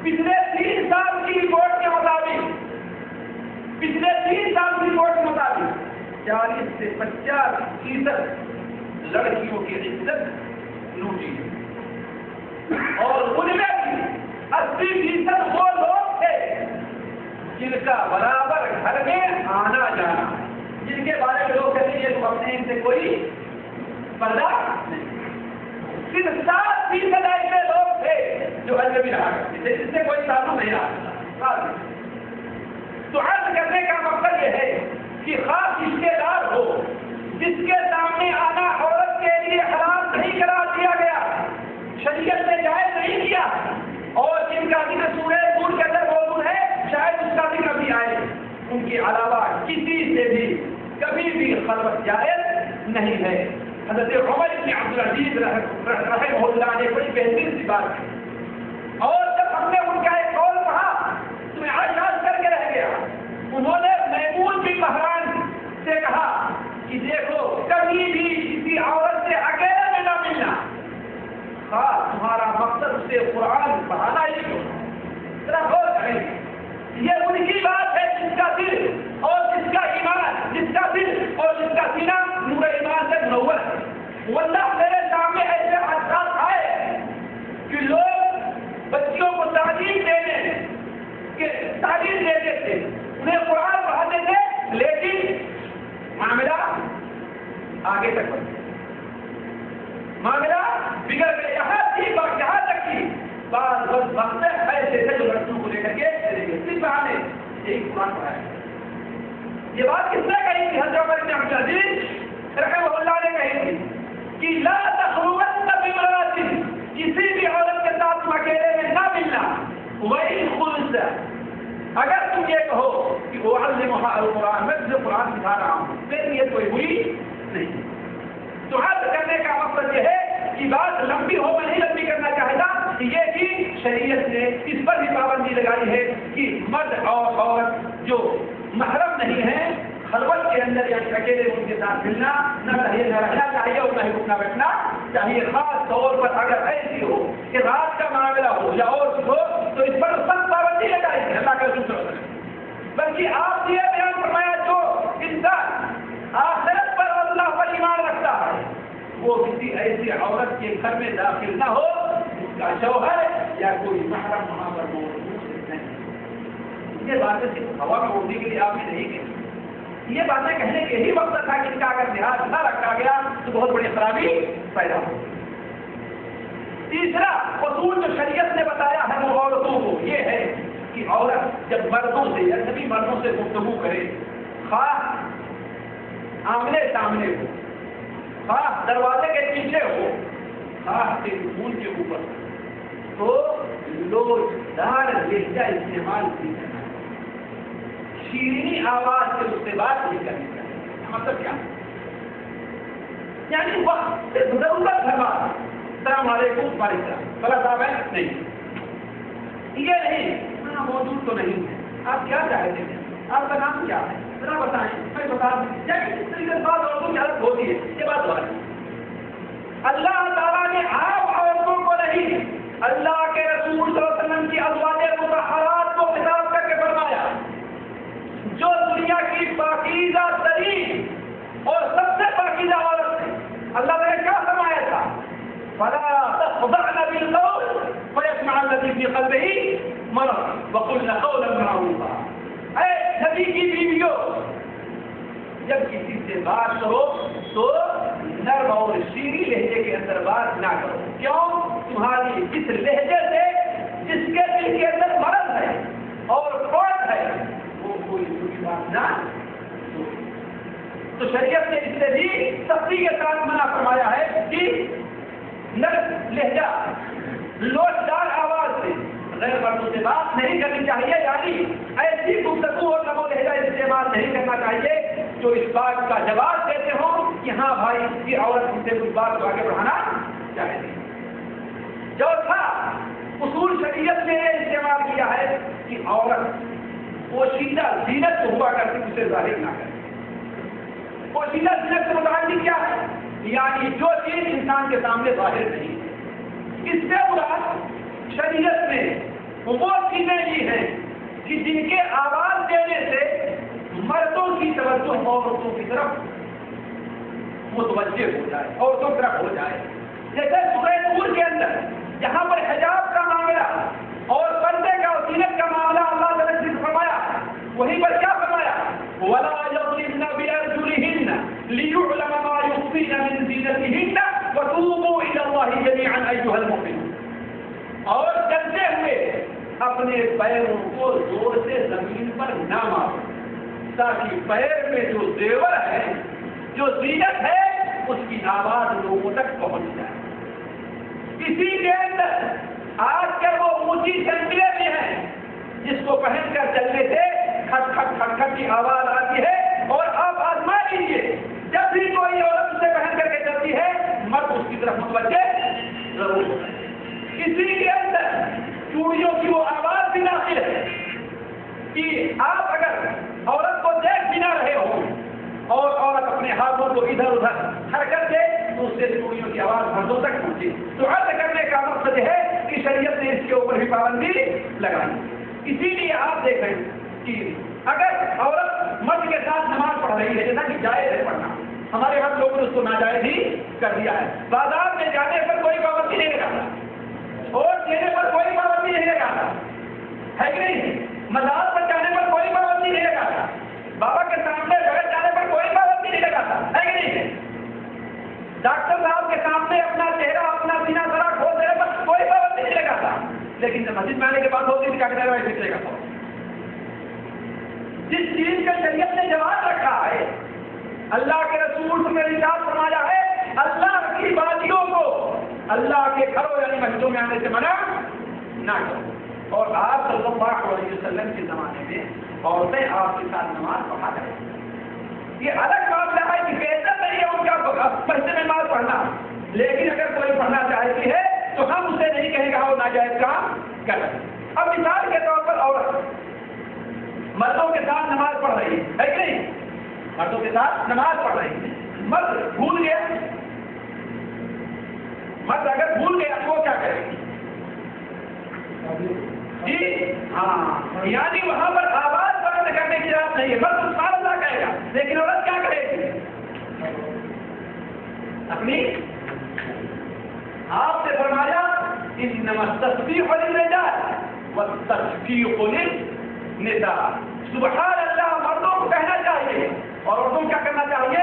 پچھلے 3 سال کی رپورٹ کے مطابق 40 سے 50% لڑکیوں کی عزت لوٹی اور ان میں بھی 80% وہ لوگ تھے جن کا برابر گھر میں آنا جانا، جن کے بارے میں لوگ کہتے ہیں اپنے ان سے کوئی پردہ نہیں. صرف 7% ایسے لوگ تھے جو اجنبی رہا کرتے تھے، جس سے کوئی تعلق نہیں رہا. تو عرض کرنے کا مقصد یہ ہے کہ خاص رشتے دار ہو جس کے سامنے آنا عورت کے لیے حرام نہیں قرار دیا گیا، شریعت نے جائز نہیں کیا، اور جن کا ذکر سورہ نور کے اندر موجود ہے شاید اس کا ذکر بھی آئے، ان کے علاوہ کسی سے بھی کبھی بھی خلوت جائز نہیں ہے. حضرت عمر بن عبدالعزیز رحمہ اللہ نے بڑی بہترین سی بات کی، اور جب ہم نے ان کا ایک قول پڑھا تو میں آج کر کے رہ گیا. انہوں نے میمون بن مہران سے کہا کہ دیکھو کبھی بھی کسی عورت سے اکیلے میں نہ ملنا، خاص تمہارا مقصد اسے قرآن پڑھانا ہی کیوں. ذرا غور کریں، یہ ان کی بات ہے جس کا دل اور جس کا ایمان، جس کا دل اور جس کا سینہ نور ایمان سے منور ہے. واللہ میرے سامنے ایسے حادثات آئے کہ لوگ بچیوں کو تعلیم دیتے تھے، انہیں قرآن پڑھاتے تھے، لیکن معاملہ آگے تک بڑھ گیا، معاملہ بگڑ گئے. یہاں تک کہ بعض وقت ایسے تھے جو لڑکیوں کو لے کر کے چلے گئے، صرف بہانے ایک قرآن پڑھایا. یہ بات کس نے کہی تھی؟ حضرت عمر بن عبدالعزیز رحمہ اللہ نے کہی تھی کہ لا تخلون بامرأۃ، کسی بھی عورت کے ساتھ تم اکیلے میں نہ ملنا. وَإِنْ خُلْتَ، اگر تم یہ کہو کہ أُعَلِّمُهَا القرآن، میں تجھے قرآن سکھا رہا ہوں، پھر یہ کوئی ہوئی نہیں. تو عرض کرنے کا مقصد یہ ہے کہ بات لمبی ہو، میں نہیں لمبی کرنا چاہتا، کہ یہ کہ شریعت نے اس پر بھی پابندی لگائی ہے کہ مرد اور عورت جو محرم نہیں ہے خلوت کے اندر یا اکیلے ان کے ساتھ ملنا نہ چاہیے، نہ رہنا چاہیے اور نہ ہی رکنا بیٹھنا چاہیے. خاص طور پر اگر ایسی ہو کہ رات کا معاملہ ہو یا اور کچھ ہو تو اس پر سخت پابندی لگائی ہے، اللہ کا شکر ہے. بلکہ آپ نے یہ بیان فرمایا جو انسان آخرت پر اور اللہ پر ایمان رکھتا ہے وہ کسی ایسی عورت کے گھر میں داخل نہ ہو جس کا شوہر یا کوئی محرم وہاں پر موجود نہیں. یہ باتیں صرف ہوا میں اڑنے کے لیے آپ نے نہیں کہی، یہ باتیں کہنے کے یہی مقصد تھا کہ ان کا اگر لحاظ نہ رکھا گیا تو بہت بڑی خرابی پیدا ہو. تیسرا اصول جو شریعت نے بتایا ہے وہ عورتوں کو یہ ہے کہ عورت جب مردوں سے یا سبھی مردوں سے گفتگو کرے، خاص آمنے سامنے ہو، خاص دروازے کے پیچھے ہو، خاص ٹیلیفون کے اوپر، تو لوچدار لہجہ استعمال نہیں کرنا، شیرینی آواز سے اس سے بات نہیں کرنی چاہیے. مطلب کیا؟ یعنی وقت سے ضرورت ہے بات، السلام علیکم وعلیکم بلا صاحب ہے نہیں، یہ نہیں، ہاں موجود تو نہیں ہے، آپ کیا چاہتے ہیں، آپ کا نام کیا ہے ذرا بتائیں، میں بتا دوں، کس طریقے سے بات عورتوں کی حالت ہوتی ہے، یہ بات ہو رہی ہے۔ اللہ تعالیٰ نے عام عورتوں کو نہیں، اللہ کے رسول صلی اللہ علیہ وسلم کی ازواج مطہرات کو خطاب کر کے فرمایا، جو دنیا کی پاکیزہ ترین اور سب سے پاکیزہ عورت ہے، اللہ نے کیا فرمایا تھا؟ فلا تخضعن بالقول فيطمع الذي في قلبه مرض وقلن قولا معروفا۔ اے نبی کی بیویوں، جب کسی سے بات کرو تو نرم اور شیریں لہجے کے اندر بات نہ کرو، کیوں؟ تمہاری جس لہجے سے جس کے دل کے اندر مرض ہے اور قوت ہے وہ کوئی بری بات نہ سنو۔ تو شریعت نے اس سے بھی سختی کے ساتھ منع فرمایا ہے کہ نرم لہجہ لوچدار آواز سے غیر مردوں سے بات نہیں کرنی چاہیے، یعنی ایسی گفتگو اور نرم لہجہ استعمال نہیں کرنا چاہیے جو اس بات کا جواب دیتے ہوں کہ ہاں بھائی اس کی عورت ہم سے کچھ بات کو آگے بڑھانا چاہیے۔ جو تھا اصول شریعت نے یہ استعمال کیا ہے کہ عورت پوشیدہ زینت کو ہوا کرتی اسے ظاہر نہ کرے۔ پوشیدہ زینت سے متعلق کیا ہے؟ یعنی جو چیز انسان کے سامنے ظاہر نہیں ہے۔ اس سے مراد شریعت نے وہ چیزیں لی ہیں کہ جن کے آواز دینے سے مردوں کی توجہ عورتوں کی طرف متوجہ ہو جائے، عورتوں کی طرف ہو جائے۔ جیسے سورہ نور کے اندر جہاں پر حجاب کا معاملہ اور پردے کا اور زینت کا معاملہ اللہ تعالیٰ نے فرمایا، وہیں پر کیا فرمایا؟ وَلَا يَضْرِبْنَ بِأَرْجُلِهِنَّ لِيُعْلَمَ مَا يُخْفِينَ مِنْ زِينَتِهِنَّ وَتُوبُوا إِلَى اللَّهِ جَمِيعًا أَيُّهَا الْمُؤْمِنُونَ۔ اور چلتے ہوئے اپنے پیروں کو زور سے زمین پر نہ مارو، تاکہ پیر میں جو زیور ہے، جو زینت ہے، اس کی آواز لوگوں تک پہنچ جائے۔ اسی کے اندر آج کل وہ اونچی سینڈلیں بھی ہیں جس کو پہن کر چلنے سے کھٹ کھٹ کھٹ کھٹ کی آواز آتی ہے، اور آپ آزما لیجیے جب بھی کوئی عورت اسے پہن کر کے چلتی ہے مرد اس کی طرف متوجہ ضرور ہوتا ہے۔ اسی کے اندر چوڑیوں کی وہ آواز بھی داخل ہے کہ آپ اگر عورت کو دیکھ بھی نہ رہے ہو اور عورت اپنے ہاتھوں کو ادھر ادھر حرکت دے تو اس سے چوڑیوں کی آواز مردوں تک پہنچے۔ تو عرض کرنے کا مقصد ہے کہ شریعت نے اس کے اوپر بھی پابندی لگائی۔ اسی لیے آپ دیکھیں کہ اگر عورت مرد کے ساتھ نماز پڑھ رہی ہے، جیسا کہ جائز ہے پڑھنا، ہمارے یہاں لوگوں نے اس کو ناجائز ہی کر دیا ہے۔ بازار میں جانے پر کوئی پابندی نہیں لگاتا، اور دینے پر کوئی پابندی نہیں لگاتا، ہے کہ نہیں؟ مزار پر جانے پر کوئی پابندی نہیں لگاتا، بابا کے سامنے بغیر جانے پر کوئی پابندی نہیں لگاتا، ہے کہ نہیں؟ ڈاکٹر صاحب کے سامنے اپنا چہرہ اپنا سینہ ذرا کھول دینے پر کوئی پابندی نہیں لگاتا، لیکن جب مسجد میں آنے کے بعد ہوتی ہے کیا کرے گا فکرے کا۔ جس چیز کا شریعت نے جواب رکھا ہے، اللہ کے رسول نے ارشاد فرمایا ہے اللہ کی باتوں کو اللہ کے گھروں یعنی مسجدوں میں آنے سے منع نہ کرو۔ اور آپ صلی اللہ علیہ وسلم کے زمانے میں عورتیں آپ کے ساتھ نماز پڑھا کریں، یہ الگ معاملہ ہے کہ بہتر نہیں ہے ان کا مسجد میں نماز پڑھنا، لیکن اگر کوئی پڑھنا چاہتی ہے تو ہم اسے نہیں کہیں گا وہ ناجائز کام کر۔ اب مثال کے طور پر عورت مردوں کے ساتھ نماز پڑھ رہی ہے کہ نہیں؟ مردوں کے ساتھ نماز پڑھ رہی ہے، مرد بھول گیا، مرد اگر بھول گیا تو وہ کیا کرے گی؟ جی ہاں، یعنی وہاں پر آواز بلند کرنے کی ضرورت نہیں ہے، مرد سبحان اللہ کہے گا، لیکن عورت کیا کرے گی؟ اپنی آپ سے فرمایا انما التسبیح للرجال والتصفیق للنساء، سبحان اللہ مردوں کو کہنا چاہیے اور عورتوں کو کیا کرنا چاہیے؟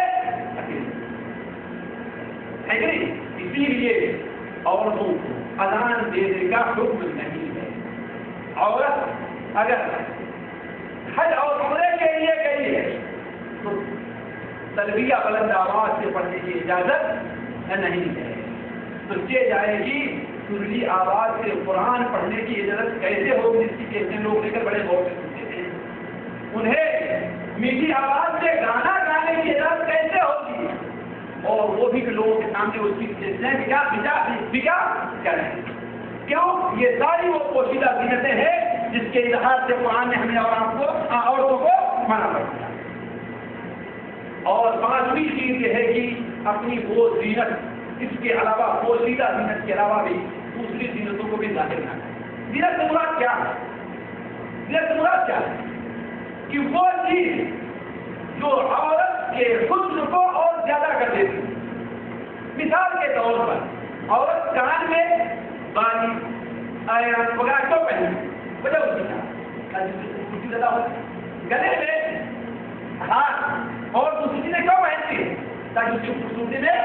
ہے کہ نہیں؟ اسی لیے عورتوں کو اذان دینے کا حکم نہیں ہے۔ عورت اگر حج اور عمرے کے لیے گئی ہے تو تلبیہ بلند آواز سے پڑھنے کی اجازت نہیں ہے، تو یہ جائے گی سرلی آواز سے قرآن پڑھنے کی اجازت کیسے ہوگی؟ جس کی کہتے لوگ لے کر بڑے غور سے سنتے ہیں، انہیں میٹھی آواز سے گانا گانے کی اجازت کیسے ہوگی؟ اور وہ بھی لوگوں کے سامنے اس چیز سے بگا کریں. کیوں؟ یہ ساری وہ پوشیدہ زینتیں ہیں جس کے اظہار سے قرآن نے ہمیں اور آپ کو عورتوں کو منع کر دیا. اور پانچویں چیز یہ ہے کہ اپنی وہ زینت اس کے علاوہ پوشیدہ زینت کے علاوہ بھی دوسری زینتوں کو بھی ظاہر نہ کریں. زینت سے مراد کیا ہے؟ زینت سے مراد کیا ہے؟ کہ وہ چیز جو عورت کے حسن کو اور زیادہ کر دیتی. مثال کے طور پر عورت کان میں بالی وغیرہ کیوں پہنتی؟ وجہ اس کی زیادہ ہوتی. گلے میں ہاتھ اور دوسری چیزیں کیوں پہنتی ہے؟ تاکہ اس کی خوبصورتی میں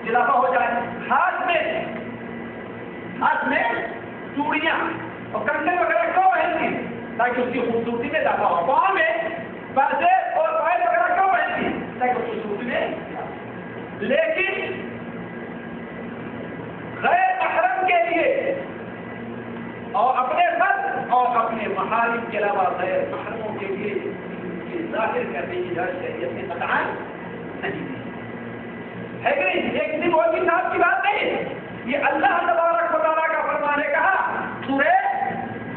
اضافہ ہو جائے. ہاتھ میں چوڑیاں اور کنگن وغیرہ کیوں پہنتی ہے؟ تاکہ اس کی خوبصورتی میں اضافہ ہو. پاؤں میں پیسے اور پائل وغیرہ کیوں پہنتی ہے؟ تاکہ اس کی خوبصورتی میں. لیکن غیر محرم کے لیے اور اپنے ساتھ اور اپنے محارم کے علاوہ غیر محرموں کے لیے ظاہر کرنے کی اجازت شریعت میں قطعاً نہیں ہے کہ نہیں؟ یہ کسی مولوی صاحب کی بات نہیں. یہ اللہ تبارک و تعالیٰ کا فرمان ہے. کہا سورہ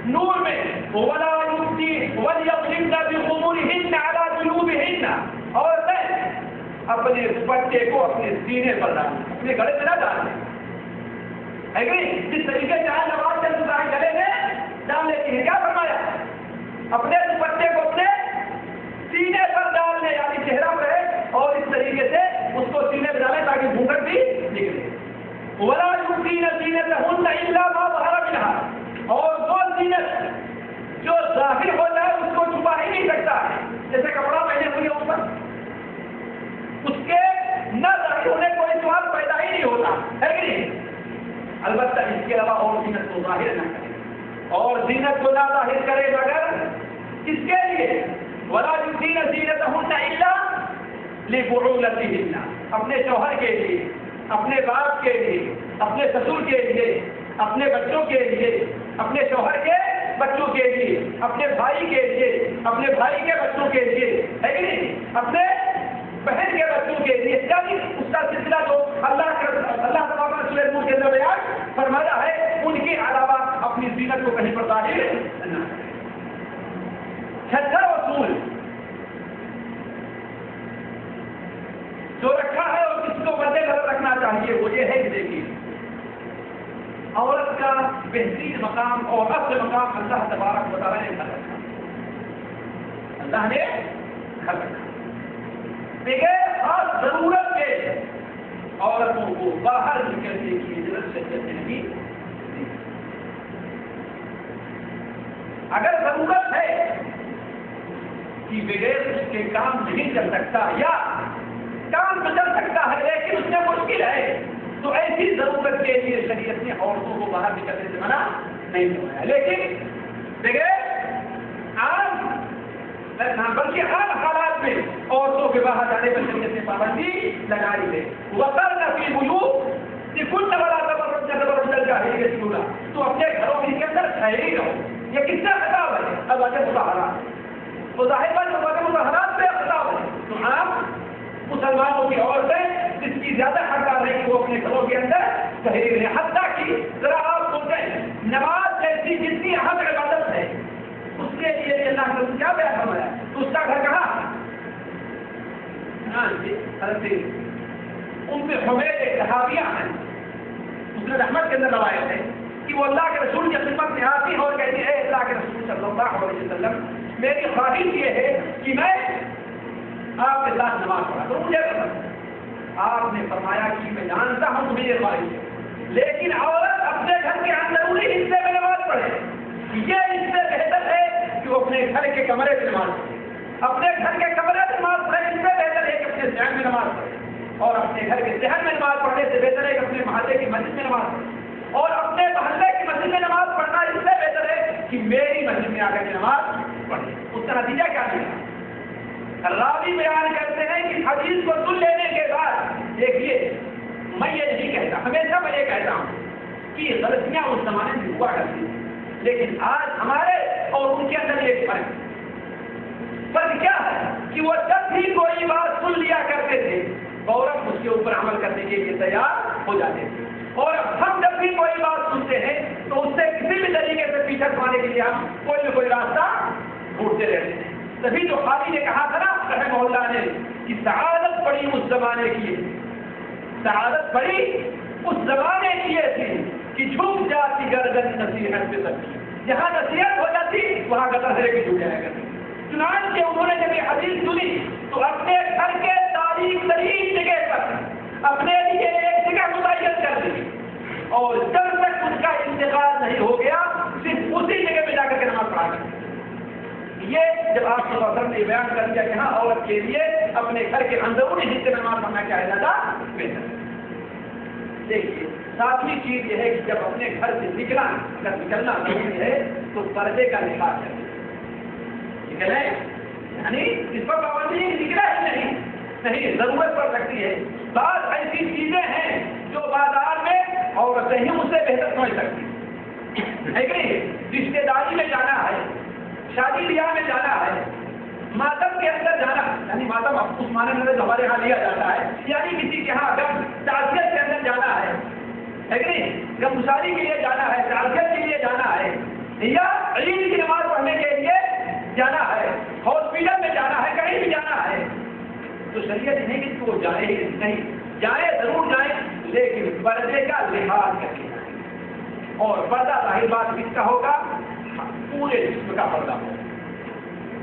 نور میں وَلَا يُبْدِينَ وَلْيَضْرِبْنَ بِخُمُرِهِنَّ عَلَىٰ جُنُوبِهِنَّ. عورتیں اپنے دوپٹے کو اپنے سینے پر ڈالیں, اپنے گلے میں نہ ڈالیں. ہے کہ نہیں؟ جس طریقے سے آج نماز چل رہا ہے گلے میں ڈال لیتی ہے. کیا فرمایا؟ اپنے دوپٹے کو اپنے سینے پر ڈالنے, یعنی چہرہ پہ, اور اس طریقے سے اس کو سینے پہ ڈالیں تاکہ گھونگھٹ بھی نکلے. وَلَا يُبْدِينَ زِينَتَهُنَّ إِلَّا مَا ظَهَرَ مِنْهَا. اور وہ زینت جو ظاہر ہو جائے اس کو چھپا ہی نہیں سکتا ہے. جیسے کپڑا پہنے ہوئے اوپر, اس کے نہ ظاہر ہونے کوئی سوال پیدا ہی نہیں ہوتا, ہے کہ نہیں؟ البتہ اس کے علاوہ اور زینت کو ظاہر نہ کرے, اور زینت کو نہ ظاہر کرے مگر کس کے لیے؟ وَلَا يُبْدِينَ زِينَتَهُنَّ إِلَّا لِبُعُولَتِهِنَّ. اپنے شوہر کے لیے, اپنے باپ کے لیے, اپنے سسر کے لیے, اپنے بچوں کے لیے, اپنے شوہر کے بچوں کے لیے, اپنے بھائی کے لیے, اپنے بھائی کے بچوں کے لیے, ہے کہ نہیں؟ اپنے بہن کے بچوں کے لیے. یعنی اس کا سلسلہ جو اللہ تبارک و تعالیٰ کے اندر بیان فرمایا ہے, ان کے علاوہ اپنی زینت کو کہیں پر ظاہر نہ کریں. چھٹا اصول جو رکھا ہے اور کس کو مد نظر رکھنا چاہیے وہ یہ ہے کہ دیکھیے, عورت کا بہترین مقام اور اصل مقام اللہ تبارک و تعالیٰ نے گھر رکھا. اللہ نے گھر رکھا بغیر خاص ضرورت کے عورتوں کو باہر نکلنے کی اجازت شریعت نے نہیں دی. اگر ضرورت ہے کہ بغیر اس کے کام نہیں چل سکتا یا کام تو چل سکتا ہے لیکن اس میں مشکل ہے, تو ایسی ضرورت کے لیے شریعت نے عورتوں کو باہر نکلنے سے منع نہیں فرمایا. لیکن بغیر عام بلکہ عام حالات میں عورتوں کے باہر جانے پر شریعت نے پابندی لگائی ہے. وَقَرْنَ فِي بُيُوتِكُنَّ وَلَا تَبَرَّجْنَ تَبَرُّجَ الْجَاهِلِيَّةِ الْأُولَىٰ. تو اپنے گھروں میں کے اندر ٹھہری رہو. یہ کس سے خطاب ہے؟ ازواج مطہرات. ظاہر بات ازواج مطہرات سے خطاب ہے. تو آپ مسلمانوں کی عورتیں جس کی زیادہ حقدار ہے کہ وہ اپنے گھروں کے اندر ٹھہری رہے. حتیٰ کہ ذرا آپ سوچیں, نماز جیسی جتنی اہم عبادت ہے اس کے لیے بھی اللہ نے کیا بیان فرمایا؟ تو اس کا گھر کہاں؟ حضرت ان پہ حمید صحابیہ ہیں, اس نے رحمت کے اندر روایت ہے کہ وہ اللہ کے رسول کی خدمت میں آتی ہے اور کہتی ہے, اے اللہ کے رسول صلی اللہ علیہ وسلم, میری خواہش یہ ہے کہ میں آپ کے ساتھ نماز پڑھا تو مجھے پسند. آپ نے فرمایا کہ میں جانتا ہوں تمہیں یہ خواہش ہے, لیکن عورت اپنے گھر کے اندرونی حصے میں نماز پڑھے, یہ اس سے بہتر ہے کہ وہ اپنے گھر کے کمرے میں نماز پڑھے. اپنے گھر کے کمرے میں نماز پڑھے اس سے بہتر ہے کہ اپنے ذہن میں نماز پڑھے, اور اپنے گھر کے ذہن میں نماز پڑھنے سے بہتر ہے کہ اپنے محلے کی مسجد میں نماز پڑھے, اور اپنے محلے کی مسجد میں نماز پڑھنا اس سے بہتر ہے کہ میری مسجد میں آ کر کے نماز پڑھے. اس کا نتیجہ کیا نکلا؟ راوی بیان کرتے ہیں کہ حدیث کو سن لینے کے بعد دیکھیے, میں یہ نہیں کہتا, ہمیشہ میں یہ کہتا ہوں کہ غلطیاں اس زمانے میں ہوا کرتی ہیں, لیکن آج ہمارے اور ان کے اندر ایک فرق ہے. فرق کیا ہے کہ وہ جب بھی کوئی بات سن لیا کرتے تھے فوراً اس کے اوپر عمل کرنے کے لیے تیار ہو جاتے ہیں. اور ہم جب بھی کوئی بات سنتے ہیں تو اس سے کسی بھی طریقے سے پیچھے چھڑانے کے لیے ہم کوئی نہ کوئی راستہ ڈھونڈتے رہتے ہیں. تبھی جو خالی نے کہا تھا نا رحمہ اللہ نے کہ سعادت پڑی اس زمانے کی، سعادت پڑی اس زمانے کی تھی کہ جھک جاتی گردن نصیحت پہ سب. جہاں نصیحت ہو جاتی وہاں گردن ہر ایک جھک جایا کرتی. چنانچہ انہوں نے جب یہ حدیث سنی تو اپنے گھر کے تاریخ ترین جگہ پر اپنے لیے ایک جگہ متعین کر دی اور جب تک اس کا انتقال نہیں ہو گیا صرف اسی جگہ پہ جا کر کے نماز پڑھا کرتے. یہ جب آپ صلی اللہ علیہ وسلم نے بیان کر دیا کہ ہاں عورت کے لیے اپنے گھر کے اندرونی حصے میں نماز پڑھنا کیا ہے زیادہ بہتر. دیکھیے ساتویں چیز یہ ہے کہ جب اپنے گھر سے نکلنا ضروری ہے تو پردے کا لحاظ کریں. نکلے یعنی اس پر پابندی نکلا ہی نہیں ضرورت پڑ سکتی ہے. بعض ایسی چیزیں ہیں جو بازار میں عورتیں ہی اس سے بہتر سمجھ سکتی ہے کہ رشتے داری میں جانا ہے، شادی بیاہ میں جانا ہے، ماتم کے اندر جانا، یعنی ماتم اس معنی میں ہمارے یہاں لیا جاتا ہے یعنی کسی کے یہاں غم تعزیت کے اندر جانا ہے کہ نہیں، غمگساری کے لیے جانا ہے، تعزیت کے لیے جانا ہے، یا عید کی نماز پڑھنے کے لیے جانا ہے، ہاسپٹل میں جانا ہے، کہیں بھی جانا ہے تو شریعت نہیں کہ وہ جائے نہیں، جائے ضرور جائیں لیکن پردے کا لحاظ کر کے جائیں. اور پردہ ظاہر بات کس کا ہوگا؟ پورے جسم کا پردہ ہوگا.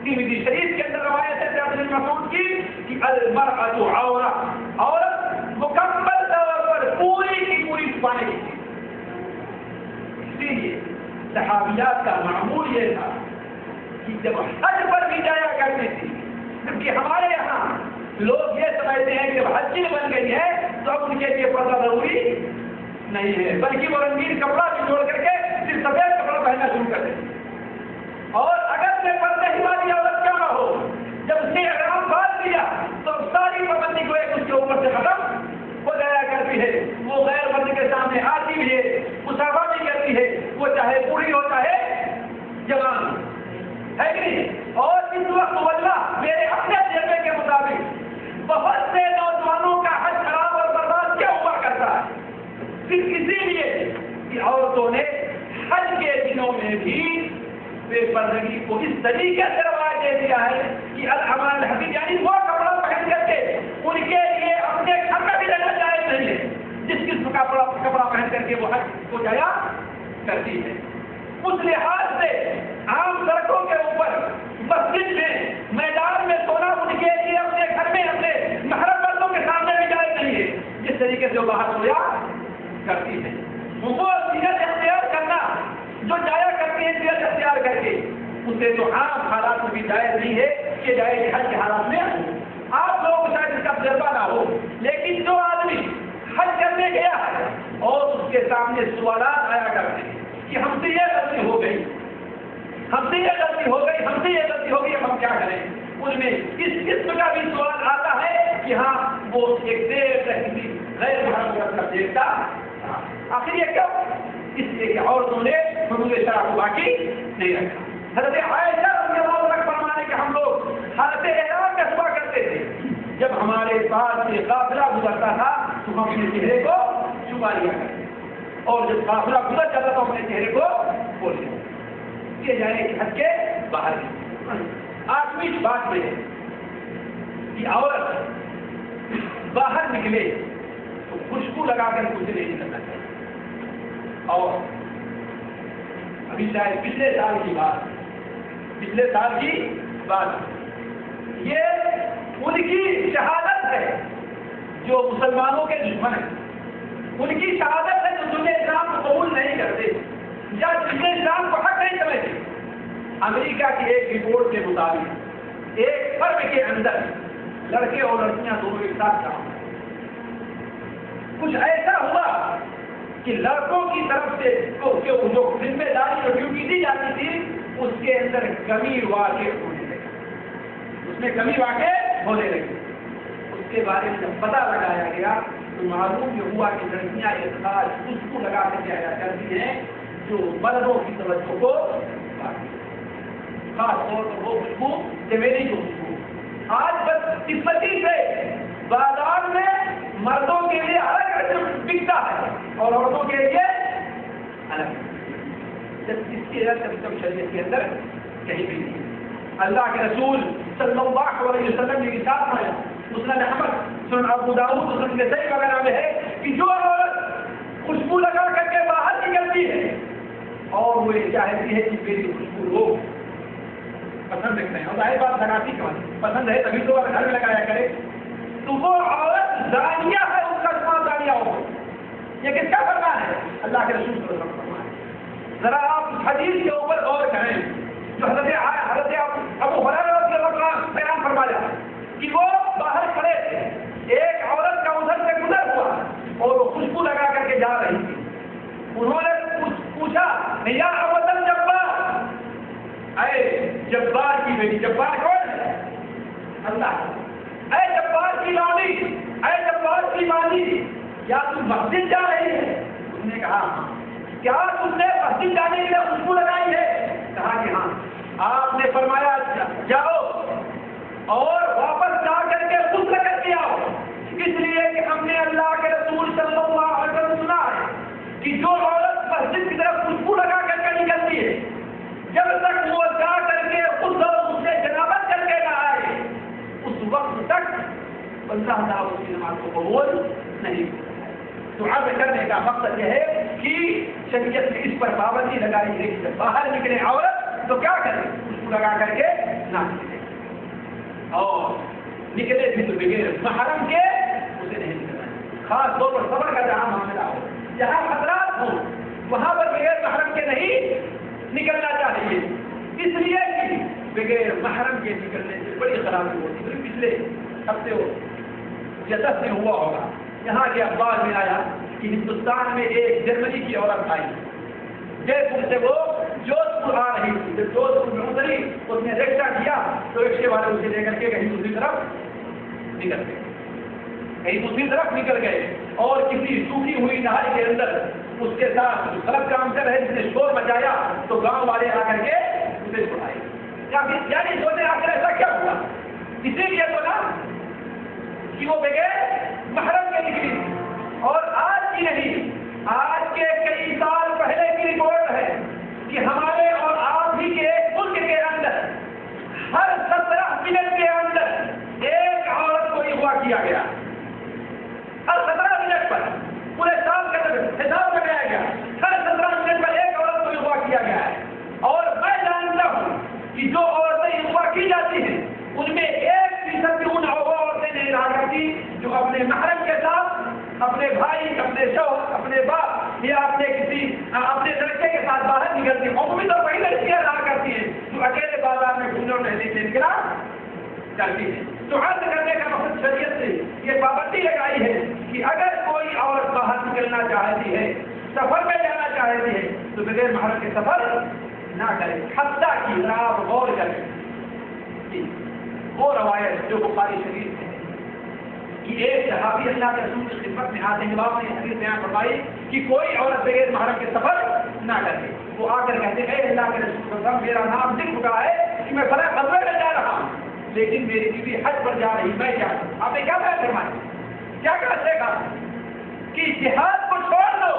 ترمذی شریف کے اندر روایت ہے عبد بن مسعود کی کہ المرأۃ عورہ، عورت مکمل طور پر پوری کی پوری چھپانے کی چیز. اسی لیے صحابیات کا معمول یہ تھا کہ جب حج پر بھی جایا کرتی تھی، کیونکہ ہمارے یہاں لوگ یہ سمجھتے ہیں کہ جب حج بن گئی ہے تو اب ان کے لیے پردہ ضروری نہیں ہے، بلکہ وہ رنگین کپڑا بھی چھوڑ کر کے صرف سفید کپڑا پہننا شروع کر دیں. اور اگر سے پردے ہی والی عورت کیوں نہ ہو، جب اس نے احرام باندھ دیا تو ساری پابندی کو ایک اس کے اوپر سے ختم ہو جایا کرتی ہے. وہ غیر مرد کے سامنے آتی بھی ہے، مصافحہ بھی کرتی ہے، وہ چاہے بوڑھی ہو چاہے جوان ہے کہ نہیں. اور اس وقت واللہ میرے اپنے تجربے کے مطابق بہت سے نوجوانوں کا حج خراب اور برباد کیا ہوا کرتا ہے صرف اسی لیے کہ عورتوں نے حج کے دنوں میں بھی بے پردگی کو اس طریقے سے رواج دے دیا ہے کہ الحمد الحبیب یعنی وہ کپڑا پہن کر کے ان کے لیے اپنے گھر میں بھی رہنا جائز نہیں ہے جس قسم کا کپڑا پہن کر کے وہ حج کو جایا کرتی ہے. اس لحاظ سے عام سڑکوں کے اوپر، مسجد میں، میدان میں سونا ان کے لیے اپنے گھر میں اپنے محرم مردوں کے سامنے بھی جائز نہیں ہے جس طریقے سے وہ باہر سویا کرتی ہے. وہ سیرت اختیار کرنا جو جایا کرتی ہے سیرت اختیار کر کے، اسے تو عام حالات میں بھی جائز نہیں ہے کہ جائے حج کے حالات میں. آپ لوگوں کو شاید اس کا تجربہ نہ ہو لیکن جو آدمی حج کرنے گیا ہے اور اس کے سامنے سوالات آیا کرتے ہیں کہ ہم سے یہ غلطی ہو گئی، ہم سے یہ غلطی ہو گئی، ہم سے یہ غلطی ہو گئی، ہم کیا کریں. ان میں اس قسم کا بھی سوال آتا ہے کہ ہاں وہ ایک دیر تک کسی غیر محرم کا دیکھتا. آخر یہ کیوں؟ اس لیے کہ عورتوں نے حدود شرع کو باقی نہیں رکھا. حضرت عائشہ رضی اللہ عنہا فرمانے کہ ہم لوگ حالت احرام میں ہوا کرتے تھے، جب ہمارے پاس سے قافلہ گزرتا تھا تو ہم اپنے چہرے کو چھپا لیا کرتے اور جب قافلہ گزر جاتا تو اپنے چہرے کو کھول لیا. یہ جانے کہ حد کے باہر کی. 8ویں بات میں ہے کہ عورت باہر نکلے تو خوشبو لگا کر کچھ نہیں کرنا چاہیے. اور ابھی شاید پچھلے سال کی بات یہ ان کی شہادت ہے جو مسلمانوں کے دشمن ہیں. ان کی شہادت ہے جو دنیا اسلام کو قبول نہیں کرتے یا دنیا اسلام کو حق نہیں سمجھتے. امریکہ کی ایک رپورٹ کے مطابق ایک فرد کے اندر لڑکے اور لڑکیاں دونوں ایک ساتھ کام کرتے. کچھ ایسا ہوا کہ لڑکوں کی طرف سے جو ذمہ داری اور ڈیوٹی دی جاتی تھی اس کے اندر کمی واقع ہونے لگی، اس میں کمی واقع ہونے لگی. اس کے بارے میں جب پتہ لگایا گیا تو معلوم یہ ہوا کہ لڑکیاں ایک خاص خوشبو لگا کر کے آیا کرتی ہیں جو مردوں کی توجہ کو خاص طور پر وہ خوشبو چمیلی کی خوشبو. آج بس قسمتی سے بازار میں مردوں کے لیے الگ بکتا ہے اور عورتوں کے لیے الگ، جب اس کی رقم شریعت کے اندر کہیں بھی نہیں۔ اللہ کے رسول صلی اللہ علیہ وسلم نے ارشاد فرمایا، مسند احمد، سنن ابو داؤد، سنن نسائی وغیرہ میں ہے کہ جو عورت خوشبو لگا کر کے باہر نکلتی ہے اور وہ یہ چاہتی ہے کہ میری خوشبو لوگ پسند رکھتے ہیں، اور ظاہر بات لگاتی کیوں پسند ہے تبھی تو گھر میں لگایا کرے، تو وہ عورت زانیہ ہے، اس کا شمار زانیہ ہو۔ یہ کس کا فرمان ہے؟ اللہ کے رسول صلی اللہ علیہ وسلم کا فرمان ہے۔ ذرا آپ اس حدیث کے اوپر غور کریں جو حضرت ابو ہریرہ رضی اللہ عنہ بیان فرمایا کہ وہ باہر کھڑے تھے، ایک عورت کا ادھر سے گزر ہوا اور وہ خوشبو لگا کر کے جا رہی تھی۔ انہوں نے پوچھا یا ابت الجبار، اے جبار کی بیٹی، جبار کون ہے؟ اللہ، اے جبار کی لونی، اے جبار کی مانی، کیا تم مسجد جا رہی ہے؟ اس نے کہا ہاں۔ کیا تم نے مسجد جانے کے لیے خوشبو لگائی ہے؟ کہا کہ ہاں۔ آپ نے فرمایا جاؤ اور واپس جا کر کے غسل کر کے آؤ، اس لیے کہ ہم نے اللہ کے رسول صلی اللہ علیہ وسلم سنا ہے کہ جو عورت مسجد کی طرف خوشبو لگا کر کے نکلتی ہے، جب تک وہ جا کر کے غسل سے جنابت کر کے نہ آئے، اس وقت تک اللہ تعالیٰ اس کی نماز کو قبول نہیں کرتا۔ تو عرض کرنے کا مقصد یہ ہے کہ شریعت نے اس پر پابندی لگائی ہے کہ باہر نکلے عورت تو کیا کرے؟ خوشبو لگا کر کے نہ نکلے، اور نکلے بھی تو بغیر محرم کے اسے نہیں نکلنا ہے۔ خاص طور پر صبر کا جہاں معاملہ ہو، جہاں خطرات ہوں، وہاں پر بغیر محرم کے نہیں نکلنا چاہیے، اس لیے کہ بغیر محرم کے نکلنے سے بڑی خرابی ہوتی ہے۔ پچھلے ہفتے یا 10 دن ہوا ہوگا، یہاں کے اخبار میں آیا کہ ہندوستان میں ایک جرمنی کی عورت آئی، جے پور سے وہ جودھ پور آ رہی تھی، جب جودھ پور میں اتری اس نے رکشہ کیا تو رکشے والے اسے لے کر کے کہیں دوسری طرف نکل گئے، کہیں دوسری طرف نکل گئے، اور کسی سوکھی ہوئی نہر کے اندر اس کے ساتھ غلط کام کر رہے، جس نے شور مچایا تو گاؤں والے آ کر کے اسے چھڑائے۔ یعنی سوچے آخر ایسا کیا ہوا؟ اسی لیے تو نا کہ وہ بغیر محرم کے نکلی، اور آج کی نہیں، آج کے کئی سال پہلے کی رپورٹ ہے کہ ہمارے اور آپ ہی کے ملک کے اندر ہر 17 منٹ کے اندر ایک عورت کو اغوا کیا گیا، ہر 17 منٹ پر، پورے سال کے اندر حساب لگایا گیا، ہر 17 منٹ پر ایک عورت کو اغوا کیا گیا ہے۔ اور میں جانتا ہوں کہ جو عورتیں اغوا کی جاتی ہیں ان میں 1% بھی ان عورتیں نہیں رہا کرتی جو اپنے محرم کے ساتھ، اپنے بھائی، اپنے شوہر، اپنے باپ یا اپنے لڑکے کے ساتھ باہر نکلتی ہیں۔ عمومی طور وہی لڑکیاں رہا کرتی ہیں جو اکیلے بازار میں گھومنے ٹہلنے کے نکلا کرتی ہیں۔ تو عرض کرنے کا مقصد شریعت سے یہ پابندی لگائی ہے کہ اگر کوئی عورت باہر نکلنا چاہتی ہے، سفر میں جانا چاہتی ہے، تو بغیر محرم کے سفر نہ کرے، حتیٰ کہ آپ غور کریں وہ روایت جو بخاری شریف میں ہے کہ ایک صحابی اللہ کے رسول کی خدمت میں آتے ہیں، آپ نے حدیث بیان فرمائی کہ کوئی عورت بغیر محرم کے سفر نہ کرے۔ وہ آ کر کہتے ہیں اے اللہ کے رسول صلی اللہ علیہ وسلم، میرا نام لکھ چکا ہے کہ میں فلاں غزوے میں جا رہا ہوں، لیکن میری بیوی حج پر جا رہی، میں کیا کروں؟ آپ نے کیا بیان فرمایا؟ کیا کہتے گا کہ جہاد کو چھوڑ دو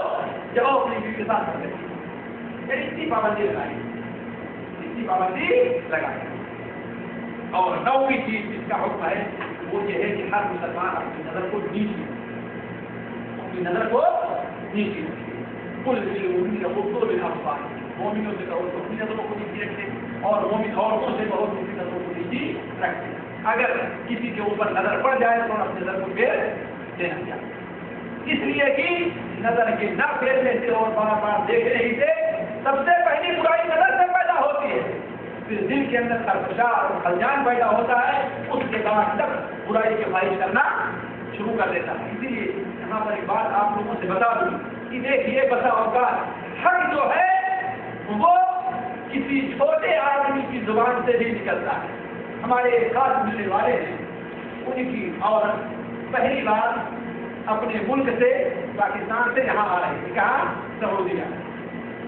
جب وہ اپنی بیوی کے ساتھ کر سکتی، یعنی اتنی پابندی لگائی، اتنی پابندی لگائی۔ اور 9ویں چیز جس کا حکم ہے وہ یہ ہے کہ ہر مسلمان اپنی نظر کو نیچی، اپنی نظر کو نیچی کل مومنوں سے کہو تو اپنی نظروں کو نیچی رکھتے، اور مومن عورتوں سے کہو تو اپنی نظروں کو نیچی رکھتے۔ اگر کسی کے اوپر نظر پڑ جائے تو اپنی نظر کو پھیر دینا چاہیے، اس لیے کہ نظر کے نہ پھیرنے سے اور بار بار دیکھنے ہی سے سب سے پہلی برائی نظر سے پیدا ہوتی ہے، پھر دل کے اندر خرفشار اور خلجان پیدا ہوتا ہے، اس کے بعد تک برائی کے خواہش کرنا شروع کر دیتا ہے۔ اسی لیے یہاں پر ایک بات آپ لوگوں سے بتا دوں کہ دیکھیے بسا اوقات حق جو ہے وہ کسی چھوٹے آدمی کی زبان سے بھی نکلتا ہے۔ ہمارے خاص ملنے والے ہیں، ان کی عورت پہلی بار اپنے ملک سے، پاکستان سے یہاں آ رہی تھی، کہاں؟ سعودیہ۔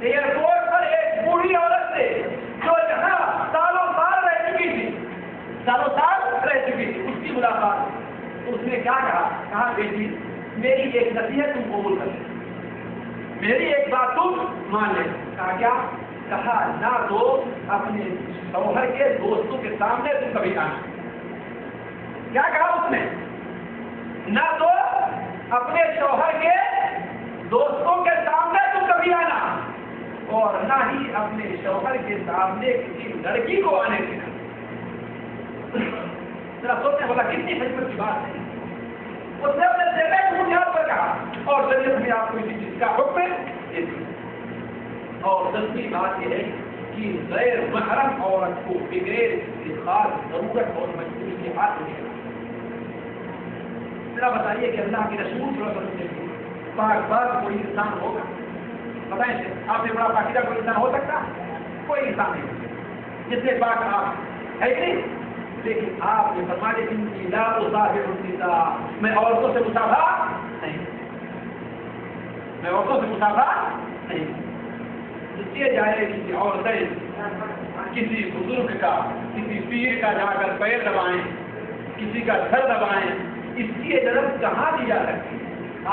ایئرپورٹ پر ایک بوڑھی عورت سے جو یہاں سالوں سال رہ چکی تھی، اس کی ملاقات، اس نے کیا میری ایک نصیحت تم قبول کر لیں، میری ایک بات تم مان لیں۔ کہا کیا؟ کہا نہ تو اپنے شوہر کے دوستوں کے سامنے تم کبھی آنا۔ کیا کہا اس نے؟ نہ تو اپنے شوہر کے دوستوں کے سامنے تم کبھی آنا، اور نہ ہی اپنے شوہر کے سامنے کسی لڑکی کو آنے دینا۔ ذرا سوچنے والا کتنی حکمت کی بات ہے۔ اس نے اپنے بیٹے کو بنیاد پر کہا، اور شریعت میں آپ کو اسی چیز کا حکم دے دیا۔ اور دوسری بات یہ ہے کہ غیر محرم عورت کو بغیر کسی خاص ضرورت اور مجبوری کے ہاتھ نہیں لگانا۔ ذرا بتائیے کہ اللہ کے رسول صلی اللہ علیہ وسلم سے پاک باز کوئی انسان ہوگا؟ بتائیں آپ سے بڑا پاکیزہ کوئی انسان ہو سکتا؟ کوئی انسان نہیں جس سے پاک آپ ہے کہ نہیں؟ لیکن آپ نے فرمایا کہ لا اصافح النساء، میں عورتوں سے مصافحہ نہیں، میں عورتوں سے مصافحہ نہیں۔ یہ جائے کہ عورتیں کسی بزرگ کا، کسی پیر کا جا کر پیر دبائیں، کسی کا سر دبائیں، اس کی اجازت کہاں دی جا سکتی ہے؟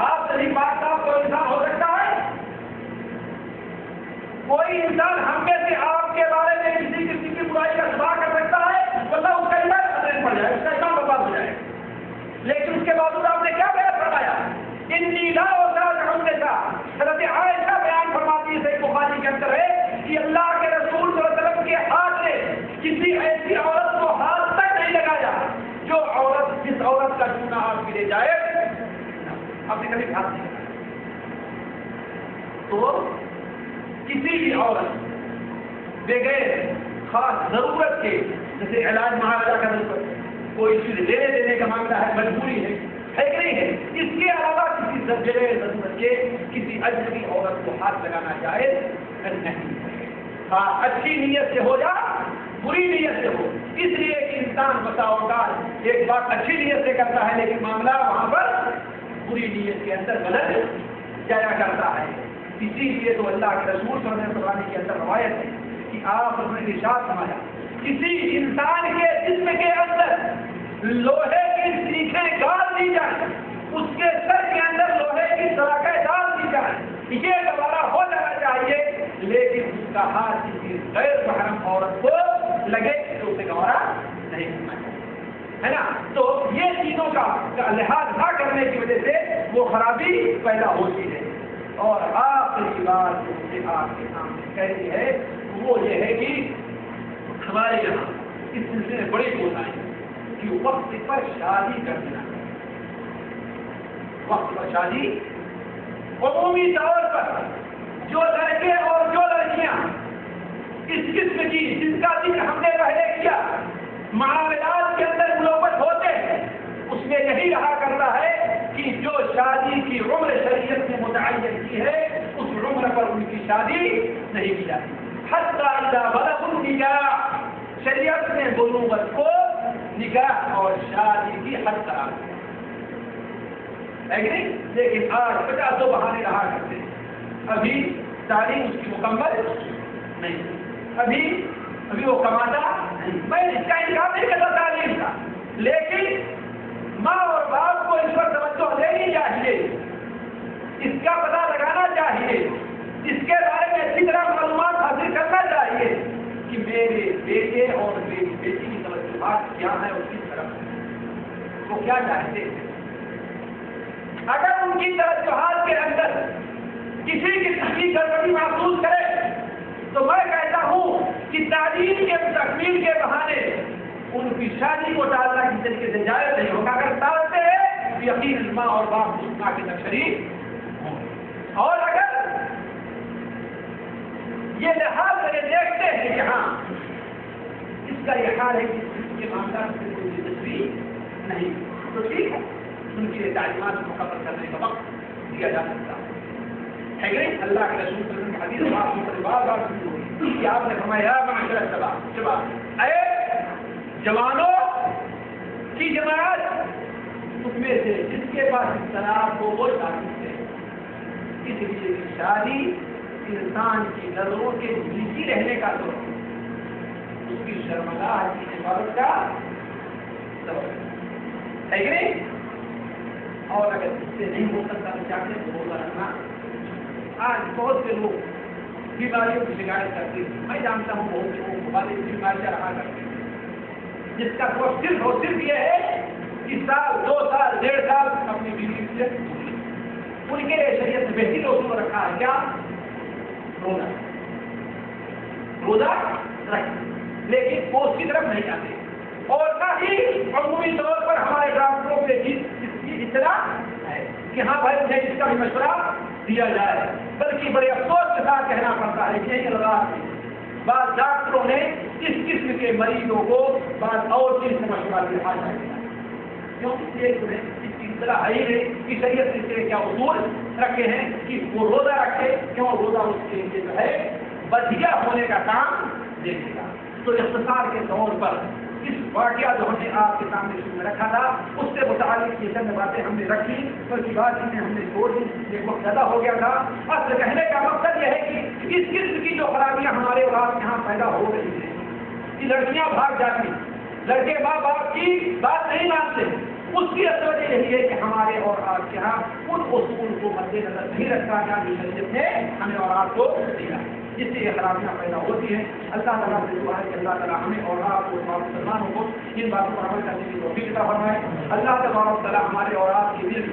آپ سے نہیں پاک صاحب کوئی انسان ہو سکتا ہے؟ کوئی انسان ہم میں سے آپ کے بارے میں کسی کی برائی کا دفاع کر سکتا ہے؟ اللہ اس کا ایمان خطرے میں پڑ جائے، اس کا ایمان برباد ہو جائے۔ لیکن اس کے باوجود آپ نے کیا بیان فرمایا؟ انی لا اصافح النساء۔ حضرت عائشہ بیان فرماتی ہے، صحیح بخاری کے اندر ہے کہ اللہ کے رسول صلی اللہ علیہ وسلم کے ہاتھ نے کسی ایسی عورت کو ہاتھ تک نہیں لگایا جو عورت، جس عورت کا چونا آپ کے لیے جائے، آپ نے کبھی ہاتھ نہیں لگایا۔ تو کسی بھی عورت بغیر خاص ضرورت کے، جیسے علاج معالجہ کا ضرورت، کوئی چیز لینے دینے کا معاملہ ہے، مجبوری ہے کہ نہیں ہے، اس کے علاوہ کسی بغیر ضرورت کے کسی اجنبی عورت کو ہاتھ لگانا جائز نہیں۔ ہاں اچھی نیت سے ہو یا بری نیت سے ہو، اس لیے کہ انسان بسا اوقات ایک بات اچھی نیت سے کرتا ہے لیکن معاملہ وہاں پر بری نیت کے اندر غلط جایا کرتا ہے۔ اسی لیے تو اللہ کے رسول صلی اللہ علیہ وسلم کے اندر روایت ہے کہ آپ نے ارشاد فرمایا، کسی انسان کے جسم کے اندر لوہے کی سیخیں ڈال دی جائیں، اس کے سر کے اندر لوہے کی سلاخیں ڈال دی جائیں، یہ دوبارہ ہو جانا چاہیے، لیکن اس کا ہاتھ کسی غیر محرم عورت کو لگے تو اسے گوارا نہیں کرنا چاہیے، ہے نا؟ تو یہ چیزوں کا لحاظ نہ کرنے کی وجہ سے وہ خرابی پیدا ہوتی ہے۔ اور آخری بات جو مجھے آپ کے سامنے کہنی ہے وہ یہ ہے کہ ہمارے یہاں اس سلسلے میں بڑی کوتاہی کہ وقت پر شادی کر دینا، وقت پر شادی عمومی طور پر جو لڑکے اور جو لڑکیاں اس قسم کی جس کا ذکر ہم نے پہلے کیا معاملات کے اندر ملوث ہوتے ہیں، اس میں یہی رہا کرتا ہے کہ جو شادی کی عمر شریعت نے متعین کی ہے اس عمر پر ان کی شادی نہیں کی جاتی۔ حتی اذا بلغوا النکاح، شریعت نے بلوغت کو نکاح اور شادی کی حد قرار دیا ہے کہ نہیں؟ لیکن آج 50 بہانے رہا کرتے ہیں، ابھی تعلیم اس کی مکمل نہیں، ابھی وہ کماتا نہیں۔ میں اس کا انکار نہیں کرتا تعلیم کا، لیکن ماں اور باپ کو اس پر توجہ دینی چاہیے، اس کا پتہ لگانا چاہیے، اس کے بارے میں اچھی طرح معلومات حاصل کرنا چاہیے کہ میرے بیٹے اور میری بیٹی کی توجہات کیا ہے، اس کی طرف وہ کیا چاہتے ہیں۔ اگر ان کی توجہات کے اندر کسی قسم کی گڑبڑی محسوس کرے تو میں کہتا ہوں کہ تعلیم کے تکمیل کے بہانے ان کی شادی کو ٹالنا کسی طریقے سے جائز نہیں ہوگا۔ اگر ٹالتے ہیں یقین ماں اور باپ اس ماں کے اندر شریک ہوں، اور اگر یہ لحاظ سے دیکھتے ہیں کہ ہاں اس کا یہ حال ہے کہ اس کے معاملات سے کوئی دلچسپی نہیں، تو ٹھیک ہے، ان کی تعلیمات کو مکمل کرنے کا وقت دیا جا سکتا ہے کہ نہیں؟ اللہ کے رسول صلی اللہ علیہ وسلم حدیث بار بار سنی ہوئی کہ آپ نے فرمایا معاشر الشباب، اے جوانوں کی جماعت، اس میں سے جس کے پاس طلاق کو وہ شادی ہے، اس لیے شادی انسان کی نظروں کے نیچے رہنے کا تو اس کی شرمگاہ کی حفاظت کا سبب ہے کہ نہیں؟ اور اگر اس سے نہیں ہو سکتا تو چاہتے ہیں روزہ رکھنا. آج بہت سے لوگ بیماریوں کی شکایت کرتے ہیں. میں جانتا ہوں بہت سے لوگ والے بیماریاں رہا کرتے ہیں جس کا صرف اور صرف یہ ہے کہ سال 2 سال 1.5 سال اپنی بیوی سے ان کے شریعت میں بہترین اصول رکھا ہے. کیا؟ روزہ. روزہ رکھ لیکن پوسٹ کی طرف نہیں جاتے. اور نہ ہی عمومی طور پر ہمارے ڈاکٹروں سے اس کی اطلاع ہے کہ ہاں بھائی مجھے اس کا بھی مشورہ دیا جائے. بلکہ بڑے افسوس کے ساتھ کہنا پڑتا ہے کہ بعض ڈاکٹروں نے اس قسم کے مریضوں کو بعض اور چیز سے مشورہ دیا جائے. کیوں؟ اس لیے اس کی اطلاع ہے کہ شریعت سے کیا اصول رکھے ہیں کہ وہ روزہ رکھے. کیوں؟ روزہ اس کے لیے جو ہے بدیہ ہونے کا کام دیکھے گا. تو اختصار کے طور پر اس واقعہ جو ہم نے آپ کے سامنے شروع میں رکھا تھا اس سے متعلق یہ چند باتیں ہم نے رکھی. تو کی بات ہم نے چھوڑ دی. ایک وقت زیادہ ہو گیا تھا. اصل کہنے کا مقصد یہ ہے کہ اس قسم کی جو خرابیاں ہمارے اور آپ یہاں پیدا ہو رہی ہیں کہ لڑکیاں بھاگ جاتی ہیں, لڑکے ماں باپ کی بات نہیں مانتے, اس کی اصل وجہ یہی ہے کہ ہمارے اور آپ کے یہاں ان اصول کو مد نظر نہیں رکھا گیا جو شریعت نے ہمیں اور آپ کو دیا, جس سے یہ خرابیاں پیدا ہوتی ہیں. اللہ تعالیٰ سے دعا ہے کہ اللہ تعالیٰ ہمیں اور آپ کو مسلمانوں کو ان باتوں پر عمل کرنے کی توفیق عطا فرمائے. اللہ تبارک تعالیٰ ہمارے اور آپ کے دل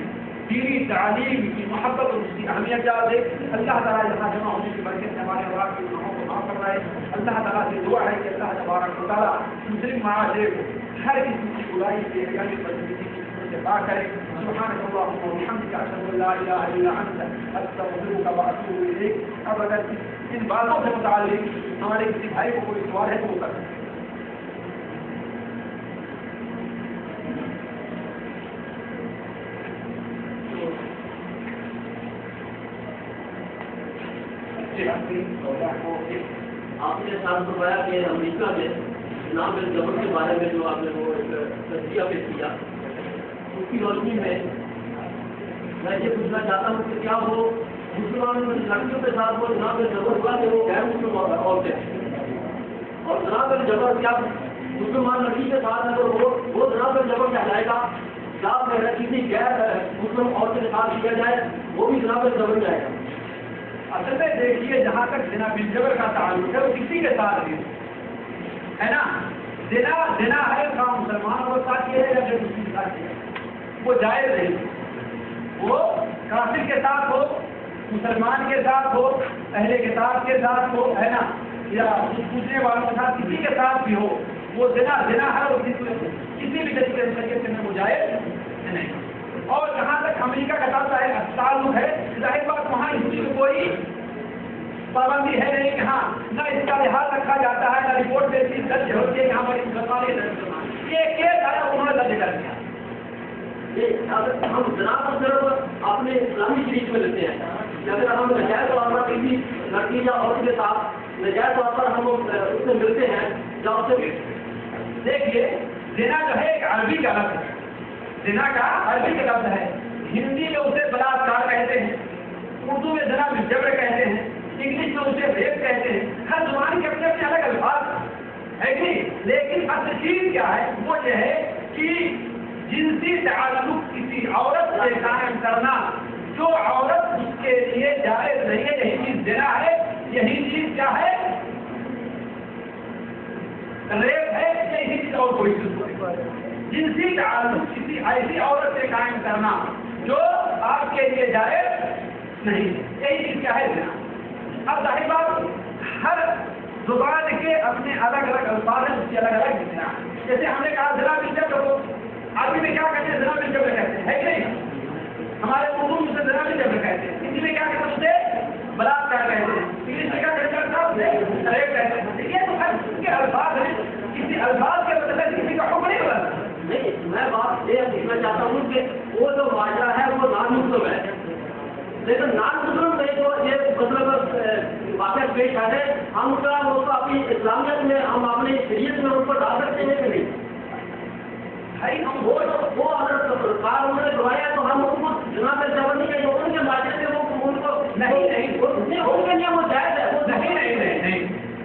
دینی تعلیم کی محبت اور اس کی اہمیت جان دے. اللہ تعالیٰ یہاں جمع ہونے کی برکت سے ہمارے اور آپ کے گناہوں کو معاف فرمائے. اللہ تعالیٰ سے دعا ہے کہ اللہ تبارک تعالیٰ مسلم معاشرے کو ہر قسم کی برائی سے بدنیتی سے پاک کرے. سبحانك اللهم وبحمدك اشهد ان لا اله الا انت استغفرك واتوب اليك. اب اگر ان باتوں سے متعلق ہمارے کسی بھائی کو کوئی سوال ہے تو وہ کر سکتے ہیں. آپ نے ساتھ بتایا کہ امریکہ میں نام الجبر کے بارے میں جو آپ نے وہ تجزیہ پیش کیا, اس کی روشنی میں میں یہ پوچھنا چاہتا ہوں کہ کیا وہ مسلمان لڑکیوں کے ساتھ وہ جناب الجبر ہوا کہ وہ غیر مسلم عورتیں ہیں, اور جناب الجبر کیا مسلمان لڑکی کے ساتھ اگر وہ جناب الجبر کہلائے گا, کیا کسی غیر مسلم عورت کے ساتھ کیا جائے وہ بھی جناب الجبر میں آئے گا؟ اصل میں دیکھیے جہاں تک زنا بالجبر کا تعلق ہے وہ کسی کے ساتھ بھی ہے نا. زنا ہے خواہ مسلمان اور ساتھ یہ ہے یا جو کسی کے ساتھ ہے وہ جائز نہیں. وہ کافر کے ساتھ ہو, مسلمان کے ساتھ ہو, اہل کتاب کے ساتھ ہو, ہے نا, یا پوچھنے والوں کے ساتھ کسی کے ساتھ بھی ہو, وہ زنا ہے اور کسی بھی طریقے سے وہ جائز نہیں. اور جہاں تک امریکہ کا تعلق ہے ظاہر بات وہاں اس کی کوئی پابندی ہے نہیں کہ ہاں نہ اس کا لحاظ رکھا جاتا ہے, نہ رپورٹ دیتی درج ہوتی ہے کہ ہماری مسلمان یہ کیس آیا انہوں نے درج کر دیا. ہم جناب کو صرف اپنے اسلامی شریف میں لیتے ہیں کہ اگر ہم نجائز طور پر کسی لڑکی یا عورت کے ساتھ نجائز طور پر ہم اس سے ملتے ہیں یا اس سے دیکھیے زنا جو ہے ایک عربی کا لفظ ہے. زنا کا عربی کا لفظ ہے. ہندی میں اسے بلاత్కాر کہتے ہیں, اردو میں زنا بالجبر کہتے ہیں, انگلش میں اسے ریپ کہتے ہیں. ہر زبان کے اپنے اپنے الگ الفاظ ہے کہ لیکن اصل چیز کیا ہے وہ یہ ہے کہ جنسی تعلق کسی عورت سے قائم کرنا جو عورت اس کے لیے جائز نہیں ہے, یہی چیز زنا ہے. یہی چیز کیا ہے, ریپ ہے. یہی چیز اور کوئی چیز جنسی تعلق کسی ایسی عورت سے قائم کرنا جو آپ کے لیے جائز نہیں ہے, یہی چیز کیا ہے زنا. اب ظاہر بات ہر زبان کے اپنے الگ الگ الفاظ ہیں, اس کی الگ الگ زنا. جیسے ہم نے کہا زنا بالجبر کو عربی میں کیا کہتے ہیں, زنا بالجبر کہتے ہیں, ہے کہ نہیں. ہمارے اردو میں سے زنا بالجبر کہتے ہیں, ہندی میں کیا کہتے ہیں اسے بلاత్కాر کہتے ہیں, انگلش میں کیا کہتے ہیں ریپ کہتے ہیں. یہ تو ہر کے الفاظ ہیں, کسی الفاظ کے مطلب کسی کا حکم نہیں بدلتا. نہیں, میں بات یہ پوچھنا چاہتا ہوں کہ وہ جو ماجرا ہے وہ نان مسلم ہے, لیکن نان مسلم میں جو یہ مطلب واقعہ پیش آئے ہم کا وہ تو اپنی اسلامیت میں ہم اپنی شریعت میں ان کو ڈال سکتے ہیں کہ نہیں. بھائی ہم وہ اگر کار انہوں نے کروایا تو ہم ان کو جناب الجبر نہیں ہے, جو ان کے ماجرے سے وہ ان کو نہیں ان کے لیے وہ جائز ہے. وہ نہیں